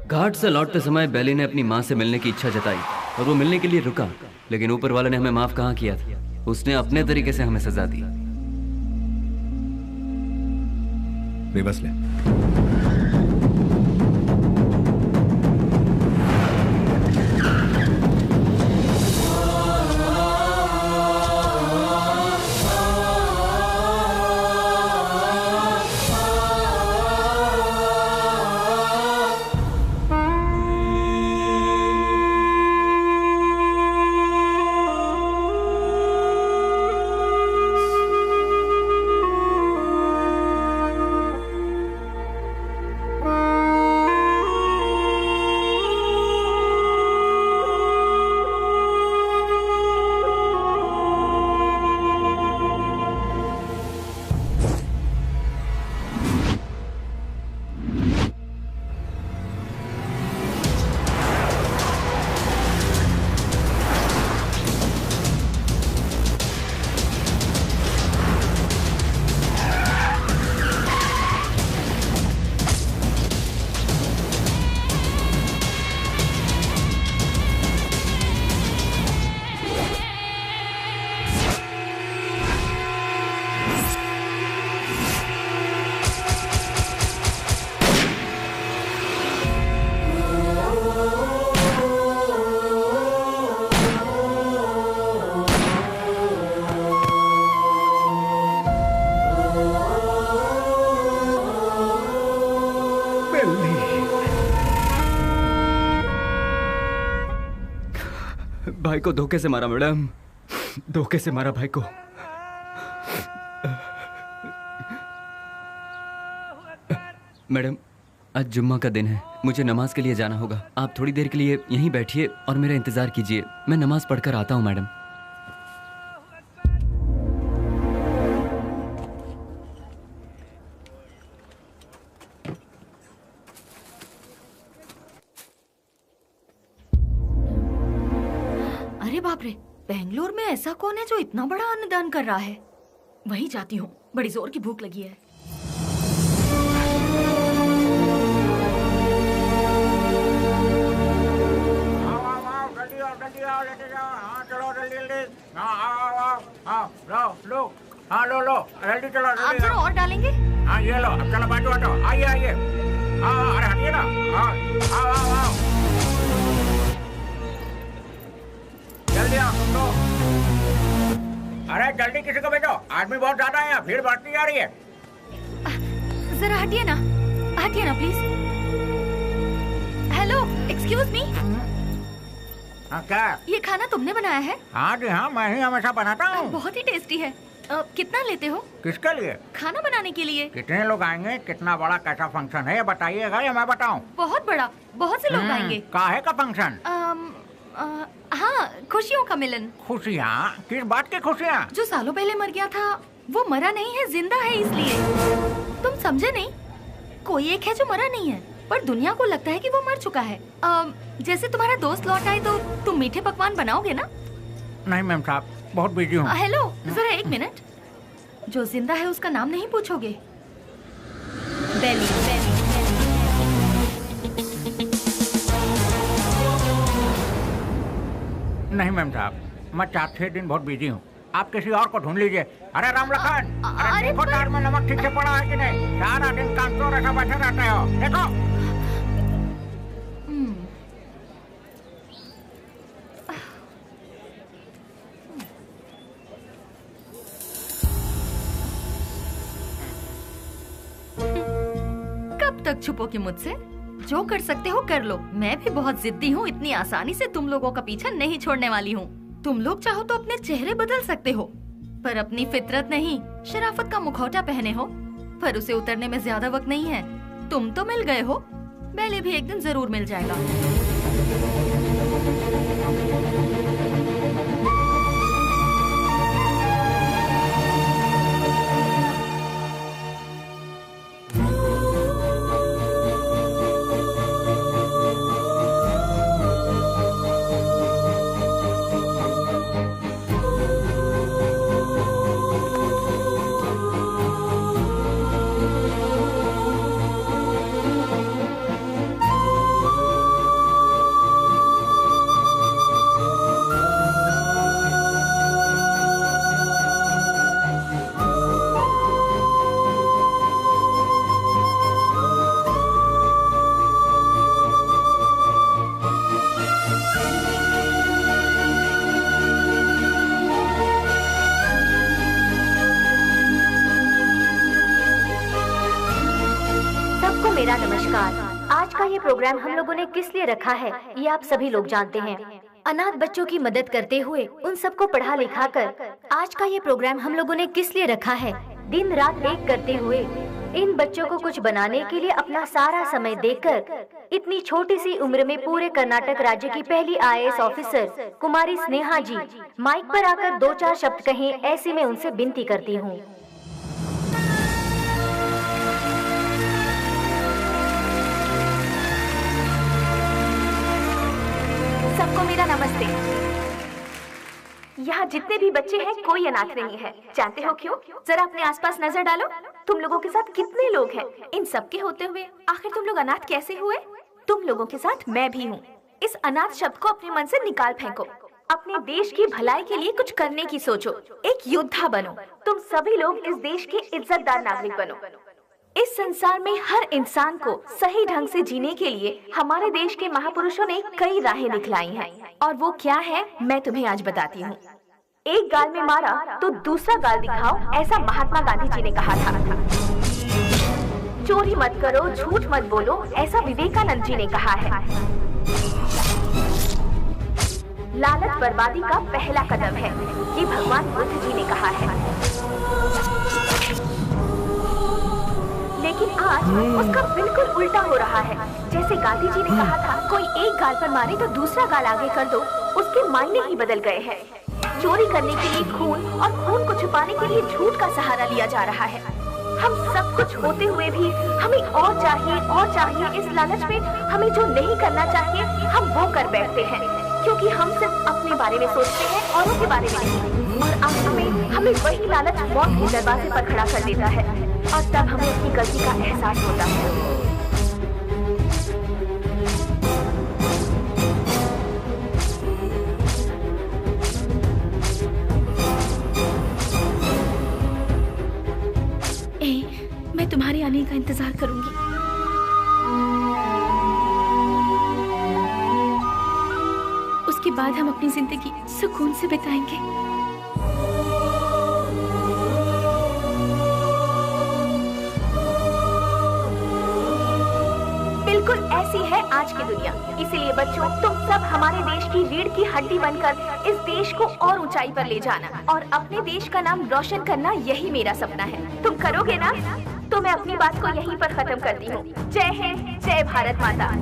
घाट से लौटते समय बेली ने अपनी माँ से मिलने की इच्छा जताई और वो मिलने के लिए रुका, लेकिन ऊपर वाले ने हमें माफ कहाँ किया था। उसने अपने तरीके से हमें सजा दी। रिवर्स ले। भाई को धोखे से मारा मैडम, धोखे से मारा भाई को। मैडम आज जुम्मा का दिन है, मुझे नमाज के लिए जाना होगा। आप थोड़ी देर के लिए यहीं बैठिए और मेरा इंतजार कीजिए, मैं नमाज पढ़कर आता हूँ मैडम। अरे बाप रे, बेंगलोर में ऐसा कौन है जो इतना बड़ा अन्नदान कर रहा है? वहीं जाती हूँ, बड़ी जोर की भूख लगी है। लो जल्दी चलो। आप जरा और डालेंगे? हाँ ये लो, अब चलो बाजू हटो, आइए आइए। हाँ अरे हटिए ना, हाँ आओ। जल्दी आओ तुम लोग। अरे जल्दी किसी को भेजो, आदमी बहुत ज्यादा है, भीड़ बढ़ती जा रही है। जरा हटिए ना प्लीज। Hello, excuse me. हाँ क्या? ये खाना तुमने बनाया है? हाँ जी हाँ, मैं ही हमेशा बनाता हूँ। बहुत ही टेस्टी है। कितना लेते हो? किसके लिए? खाना बनाने के लिए। कितने लोग आएंगे, कितना बड़ा कैसा फंक्शन है ये बताइएगा या मैं बताऊँ? बहुत बड़ा, बहुत से लोग आएंगे। काहे का फंक्शन? हाँ, खुशियों का मिलन। खुशियाँ? किस बात की खुशियाँ? जो सालों पहले मर गया था वो मरा नहीं है, जिंदा है, इसलिए। तुम समझे नहीं? कोई एक है जो मरा नहीं है, पर दुनिया को लगता है कि वो मर चुका है। जैसे तुम्हारा दोस्त लौट आए तो तुम मीठे पकवान बनाओगे ना? नहीं मैम साहब, बहुत बिजी हूँ। हेलो, जरा एक मिनट। जो जिंदा है उसका नाम नहीं पूछोगे? बेली। नहीं मैम साहब, मैं 4-6 दिन बहुत बिजी हूँ, आप किसी और को ढूंढ लीजिए। अरे राम लखन, अरे देखो दाल में नमक ठीक से पड़ा है कि नहीं? सारा दिन काम तो ऐसा बैठे रहते हो, देखो। कब तक छुपोगे मुझसे? जो कर सकते हो कर लो। मैं भी बहुत जिद्दी हूँ, इतनी आसानी से तुम लोगों का पीछा नहीं छोड़ने वाली हूँ। तुम लोग चाहो तो अपने चेहरे बदल सकते हो, पर अपनी फितरत नहीं, शराफत का मुखौटा पहने हो, पर उसे उतरने में ज्यादा वक्त नहीं है। तुम तो मिल गए हो, बेली भी एक दिन जरूर मिल जाएगा। ये प्रोग्राम हम लोगों ने किस लिए रखा है ये आप सभी लोग जानते हैं। अनाथ बच्चों की मदद करते हुए उन सबको पढ़ा लिखा कर आज का ये प्रोग्राम हम लोगों ने किस लिए रखा है, दिन रात एक करते हुए इन बच्चों को कुछ बनाने के लिए अपना सारा समय देकर इतनी छोटी सी उम्र में पूरे कर्नाटक राज्य की पहली IAS ऑफिसर कुमारी स्नेहा जी माइक पर आकर 2-4 शब्द कहें, ऐसी मैं उनसे विनती करती हूँ। सबको मेरा नमस्ते। यहाँ जितने भी बच्चे हैं कोई अनाथ नहीं है। जानते हो क्यों? जरा अपने आसपास नजर डालो, तुम लोगों के साथ कितने लोग हैं। इन सब के होते हुए आखिर तुम लोग अनाथ कैसे हुए? तुम लोगों के साथ मैं भी हूँ। इस अनाथ शब्द को अपने मन से निकाल फेंको। अपने देश की भलाई के लिए कुछ करने की सोचो, एक योद्धा बनो। तुम सभी लोग इस देश के इज्जतदार नागरिक बनो। इस संसार में हर इंसान को सही ढंग से जीने के लिए हमारे देश के महापुरुषों ने कई राहें दिखलाई हैं, और वो क्या है मैं तुम्हें आज बताती हूँ। एक गाल में मारा तो दूसरा गाल दिखाओ, ऐसा महात्मा गांधी जी ने कहा था। चोरी मत करो, झूठ मत बोलो, ऐसा विवेकानंद जी ने कहा है। लालच बर्बादी का पहला कदम है, ये भगवान बुद्ध जी ने कहा है। लेकिन आज उसका बिल्कुल उल्टा हो रहा है। जैसे गांधी जी ने कहा था, कोई एक गाल पर मारे तो दूसरा गाल आगे कर दो, उसके मायने ही बदल गए हैं। चोरी करने के लिए खून और खून को छुपाने के लिए झूठ का सहारा लिया जा रहा है। हम सब कुछ होते हुए भी हमें और चाहिए। इस लालच में हमें जो नहीं करना चाहिए हम वो कर बैठते हैं, क्योंकि हम सिर्फ अपने बारे में सोचते हैं, औरों के बारे में नहीं। और आखिर में हमें वही लालच मौत के दरवाजे पर खड़ा कर देता है, और तब हमें अपनी गलती का एहसास होता है। मैं तुम्हारे आने का इंतजार करूंगी। उसके बाद हम अपनी जिंदगी सुकून से बिताएंगे। बिल्कुल ऐसी है आज की दुनिया। इसीलिए बच्चों, तुम सब हमारे देश की रीढ़ की हड्डी बनकर इस देश को और ऊंचाई पर ले जाना और अपने देश का नाम रोशन करना, यही मेरा सपना है। तुम करोगे ना? तो मैं अपनी बात को यहीं पर खत्म करती हूँ। जय हिंद, जय भारत माता।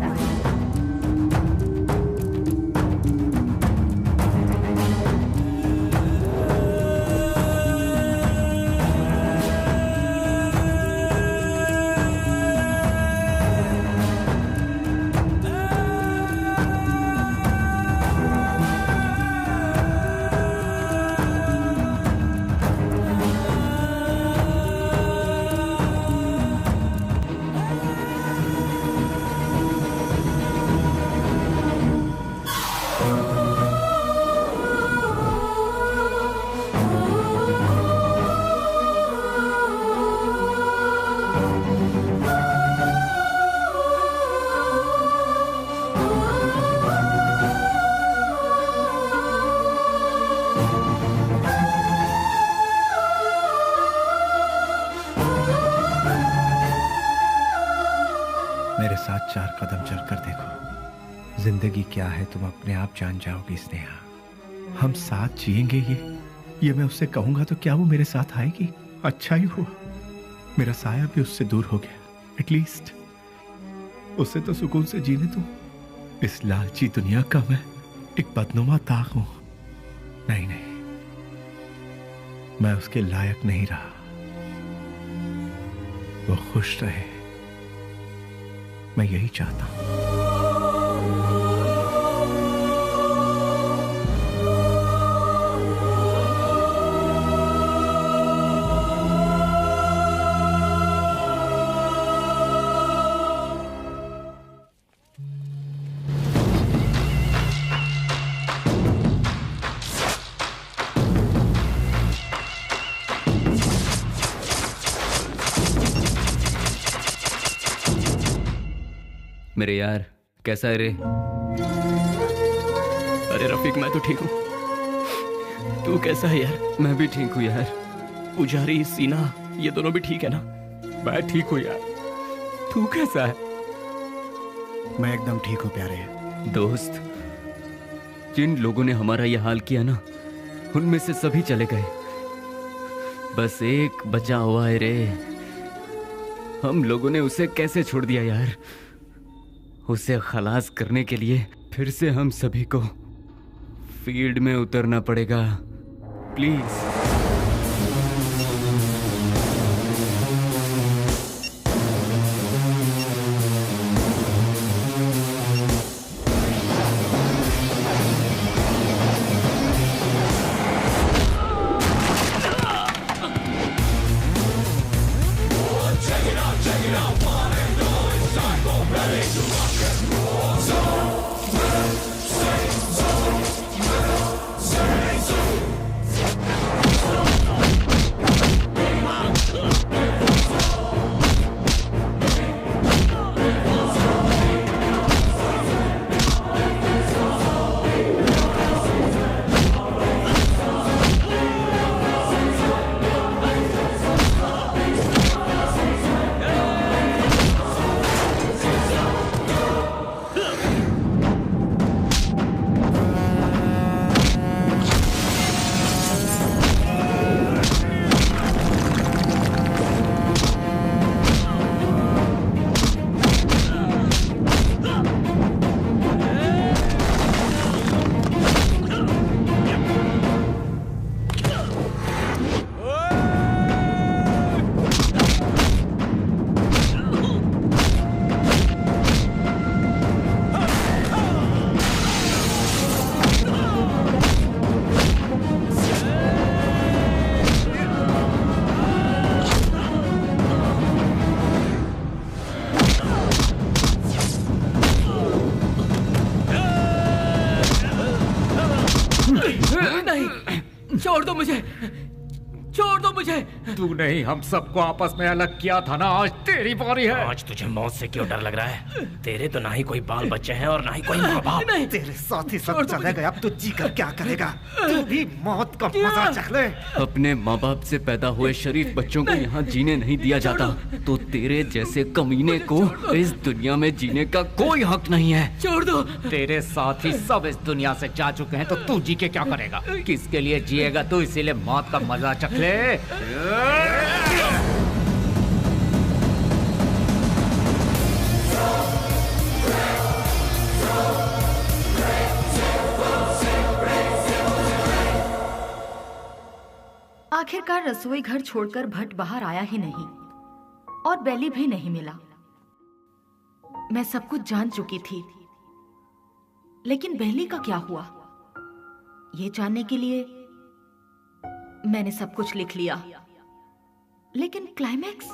मेरे साथ 4 कदम चलकर देखो। जिंदगी क्या है तुम अपने आप जान जाओगी स्नेहा। हम साथ जिएंगे ये मैं उससे कहूंगा तो क्या वो मेरे साथ आएगी? अच्छा ही हुआ मेरा साया भी उससे दूर हो गया। एटलीस्ट उसे तो सुकून से जीने दो। इस लालची दुनिया का मैं एक बदनुमा ताक हूं। नहीं, मैं उसके लायक नहीं रहा। वो खुश रहे, मैं यही चाहता हूं। मेरे यार, कैसा है रे? अरे रफीक, मैं तो ठीक हूँ। तू कैसा है यार? मैं भी ठीक हूँ यार। पुजारी, सीना, ये दोनों भी ठीक है ना? मैं ठीक हूँ यार। तू कैसा है? मैं एकदम ठीक हूँ प्यारे। दोस्त, जिन लोगों ने हमारा यह हाल किया ना, उनमें से सभी चले गए, बस एक बचा हुआ है रे। हम लोगों ने उसे कैसे छोड़ दिया यार। उसे खलास करने के लिए फिर से हम सभी को फील्ड में उतरना पड़ेगा। प्लीज। छोड़ दो मुझे, छोड़ दो मुझे। तू नहीं, हम सबको आपस में अलग किया था ना, आज तेरी बारी है। आज तुझे मौत से क्यों डर लग रहा है? तेरे तो ना ही कोई बाल बच्चे हैं और ना ही कोई माँ बाप। तेरे साथ ही सब चले गए, अब तू जी कर क्या करेगा? तू भी मौत का मजा चख ले। अपने माँ बाप से पैदा हुए शरीफ बच्चों को यहाँ जीने नहीं दिया जाता, तो तेरे जैसे कमीने को इस दुनिया में जीने का कोई हक नहीं है। छोड़ दो। तेरे साथ ही सब इस दुनिया से जा चुके हैं, तो तू जी के क्या करेगा? किसके लिए जिएगा तू? इसीलिए मौत का मजा चख ले। आखिरकार रसोई घर छोड़कर भट्ट बाहर आया ही नहीं और बेली भी नहीं मिला। मैं सब कुछ जान चुकी थी, लेकिन बेली का क्या हुआ, ये जानने के लिए मैंने सब कुछ लिख लिया। लेकिन क्लाइमैक्स,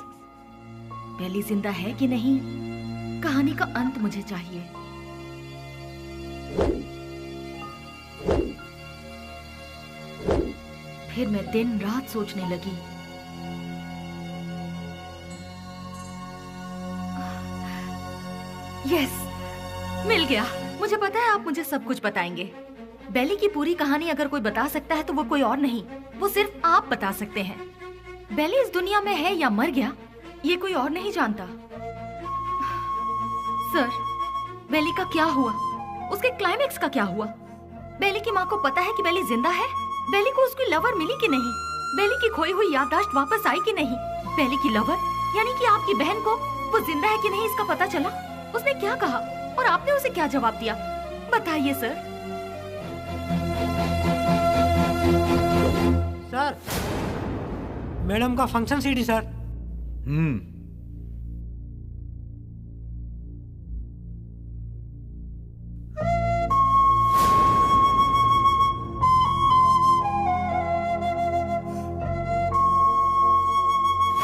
बेली जिंदा है कि नहीं, कहानी का अंत मुझे चाहिए। फिर मैं दिन रात सोचने लगी। यस, मिल गया। मुझे पता है आप मुझे सब कुछ बताएंगे। बेली की पूरी कहानी अगर कोई बता सकता है तो वो कोई और नहीं, वो सिर्फ आप बता सकते हैं। बेली इस दुनिया में है या मर गया, ये कोई और नहीं जानता। सर, बेली का क्या हुआ? उसके क्लाइमैक्स का क्या हुआ? बेली की माँ को पता है कि बेली जिंदा है? बेली को उसकी लवर मिली कि नहीं? बेली की खोई हुई याददाश्त वापस आई कि नहीं? बेली की लवर यानी कि आपकी बहन को वो जिंदा है कि नहीं इसका पता चला? उसने क्या कहा और आपने उसे क्या जवाब दिया? बताइए सर। सर, मैडम का फंक्शन सीडी सर।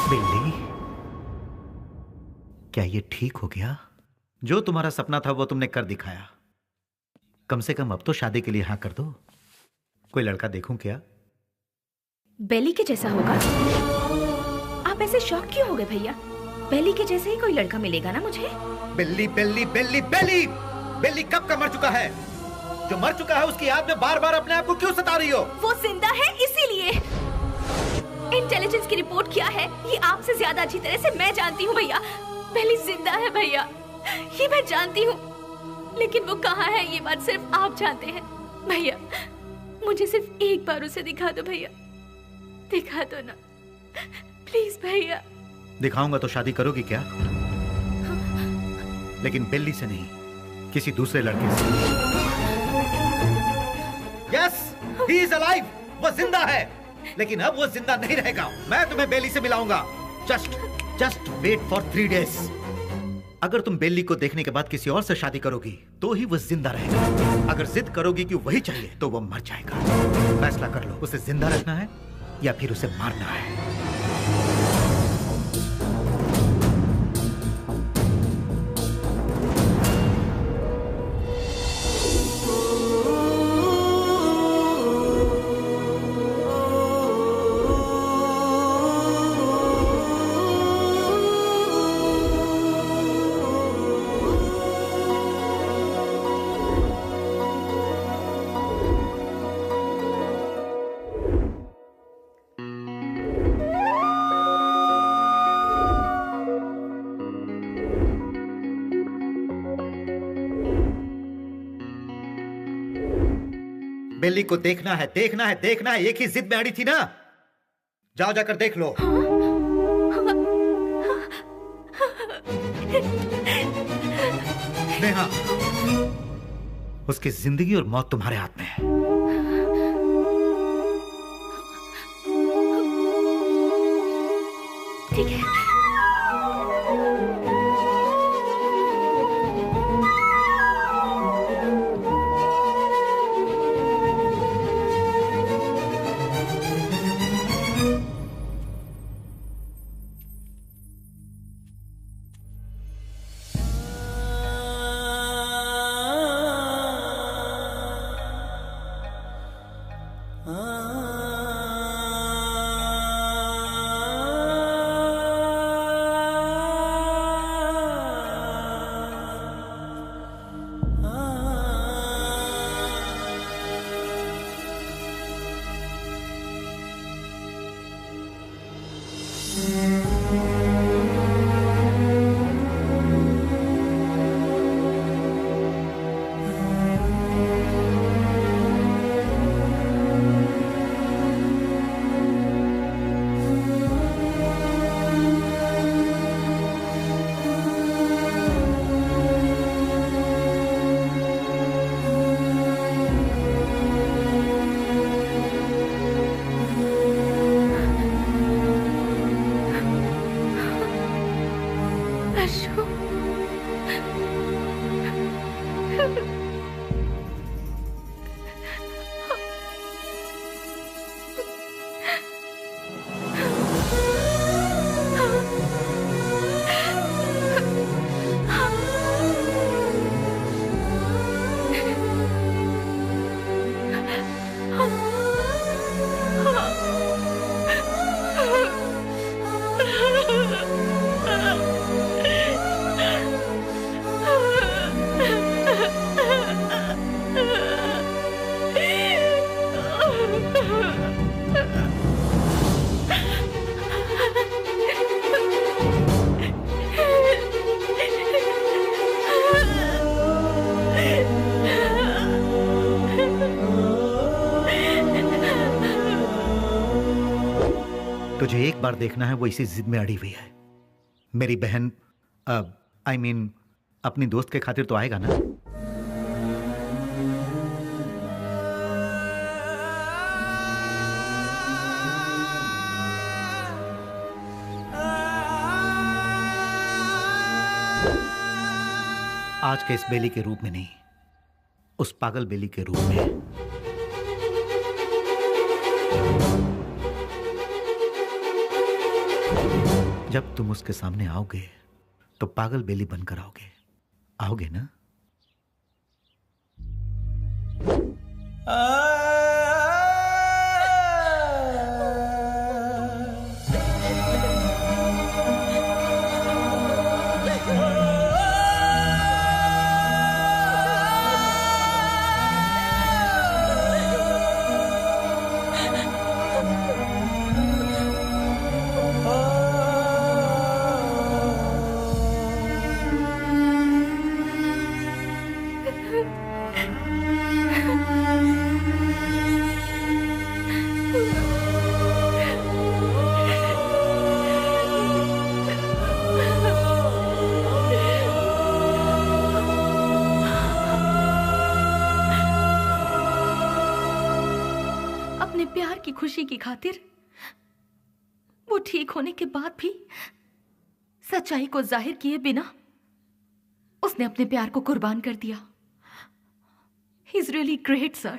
बिल्ली, क्या ये ठीक हो गया? जो तुम्हारा सपना था वो तुमने कर दिखाया। कम से कम अब तो शादी के लिए हाँ कर दो। कोई लड़का देखूं क्या? बेली के जैसा होगा? आप ऐसे शॉक क्यों हो गए भैया? बेली के जैसे ही कोई लड़का मिलेगा ना मुझे। बिल्ली बिल्ली बिल्ली बिल्ली बिल्ली कब का मर चुका है? जो मर चुका है उसकी याद में बार बार अपने आप को क्यों सता रही हो? वो जिंदा है इसीलिए। इंटेलिजेंस की रिपोर्ट क्या है ये आपसे ज्यादा अच्छी तरह से मैं जानती हूँ भैया। बेली जिंदा है भैया, ये मैं जानती हूँ, लेकिन वो कहाँ है ये बात सिर्फ आप जानते हैं। भैया मुझे सिर्फ एक बार उसे दिखा दो भैया, दिखा दो ना प्लीज भैया। दिखाऊंगा तो शादी करोगी क्या? लेकिन बिल्ली से नहीं, किसी दूसरे लड़के से। यस, ही इज अलाइव, वो जिंदा है, लेकिन अब वो जिंदा नहीं रहेगा। मैं तुम्हें बेली से मिलाऊंगा। Just wait for 3 days। अगर तुम बेली को देखने के बाद किसी और से शादी करोगी तो ही वो जिंदा रहेगा। अगर जिद करोगी कि वही चाहिए तो वो मर जाएगा। फैसला कर लो, उसे जिंदा रखना है या फिर उसे मारना है। बेली को देखना है, देखना है, देखना है। एक ही जिद में अड़ी थी ना। जाओ जाकर देख लो। नेहा, उसकी जिंदगी और मौत तुम्हारे हाथ में है। ठीक है। तुझे एक बार देखना है, वो इसी जिद में अड़ी हुई है। मेरी बहन I mean, अपनी दोस्त के खातिर तो आएगा ना। आज के इस बेली के रूप में नहीं, उस पागल बेली के रूप में। जब तुम उसके सामने आओगे तो पागल बेली बनकर आओगे, आओगे ना? अपने प्यार की खुशी की खातिर वो ठीक होने के बाद भी सच्चाई को जाहिर किए बिना उसने अपने प्यार को कुर्बान कर दिया। He is really great sir,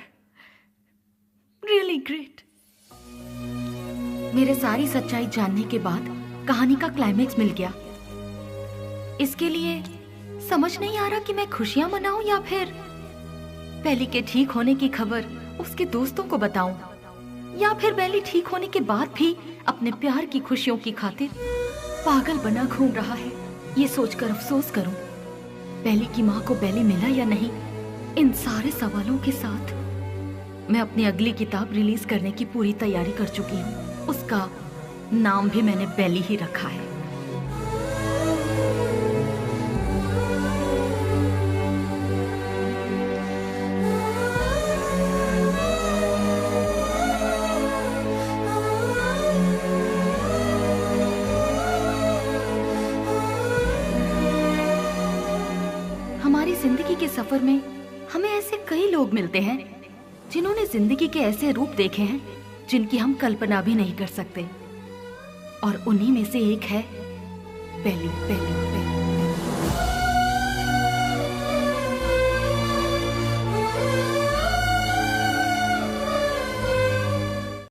really great. मेरे सारी सच्चाई जानने के बाद कहानी का क्लाइमेक्स मिल गया। इसके लिए समझ नहीं आ रहा कि मैं खुशियां मनाऊं या फिर बेली के ठीक होने की खबर उसके दोस्तों को बताऊं, या फिर बेली ठीक होने के बाद भी अपने प्यार की खुशियों की खातिर पागल बना घूम रहा है। ये सोचकर अफसोस करूं बेली की माँ को बेली मिला या नहीं। इन सारे सवालों के साथ मैं अपनी अगली किताब रिलीज करने की पूरी तैयारी कर चुकी हूँ। उसका नाम भी मैंने बेली ही रखा है। हमारी जिंदगी के सफर में हमें ऐसे कई लोग मिलते हैं जिन्होंने जिंदगी के ऐसे रूप देखे हैं जिनकी हम कल्पना भी नहीं कर सकते, और उन्हीं में से एक है बेली।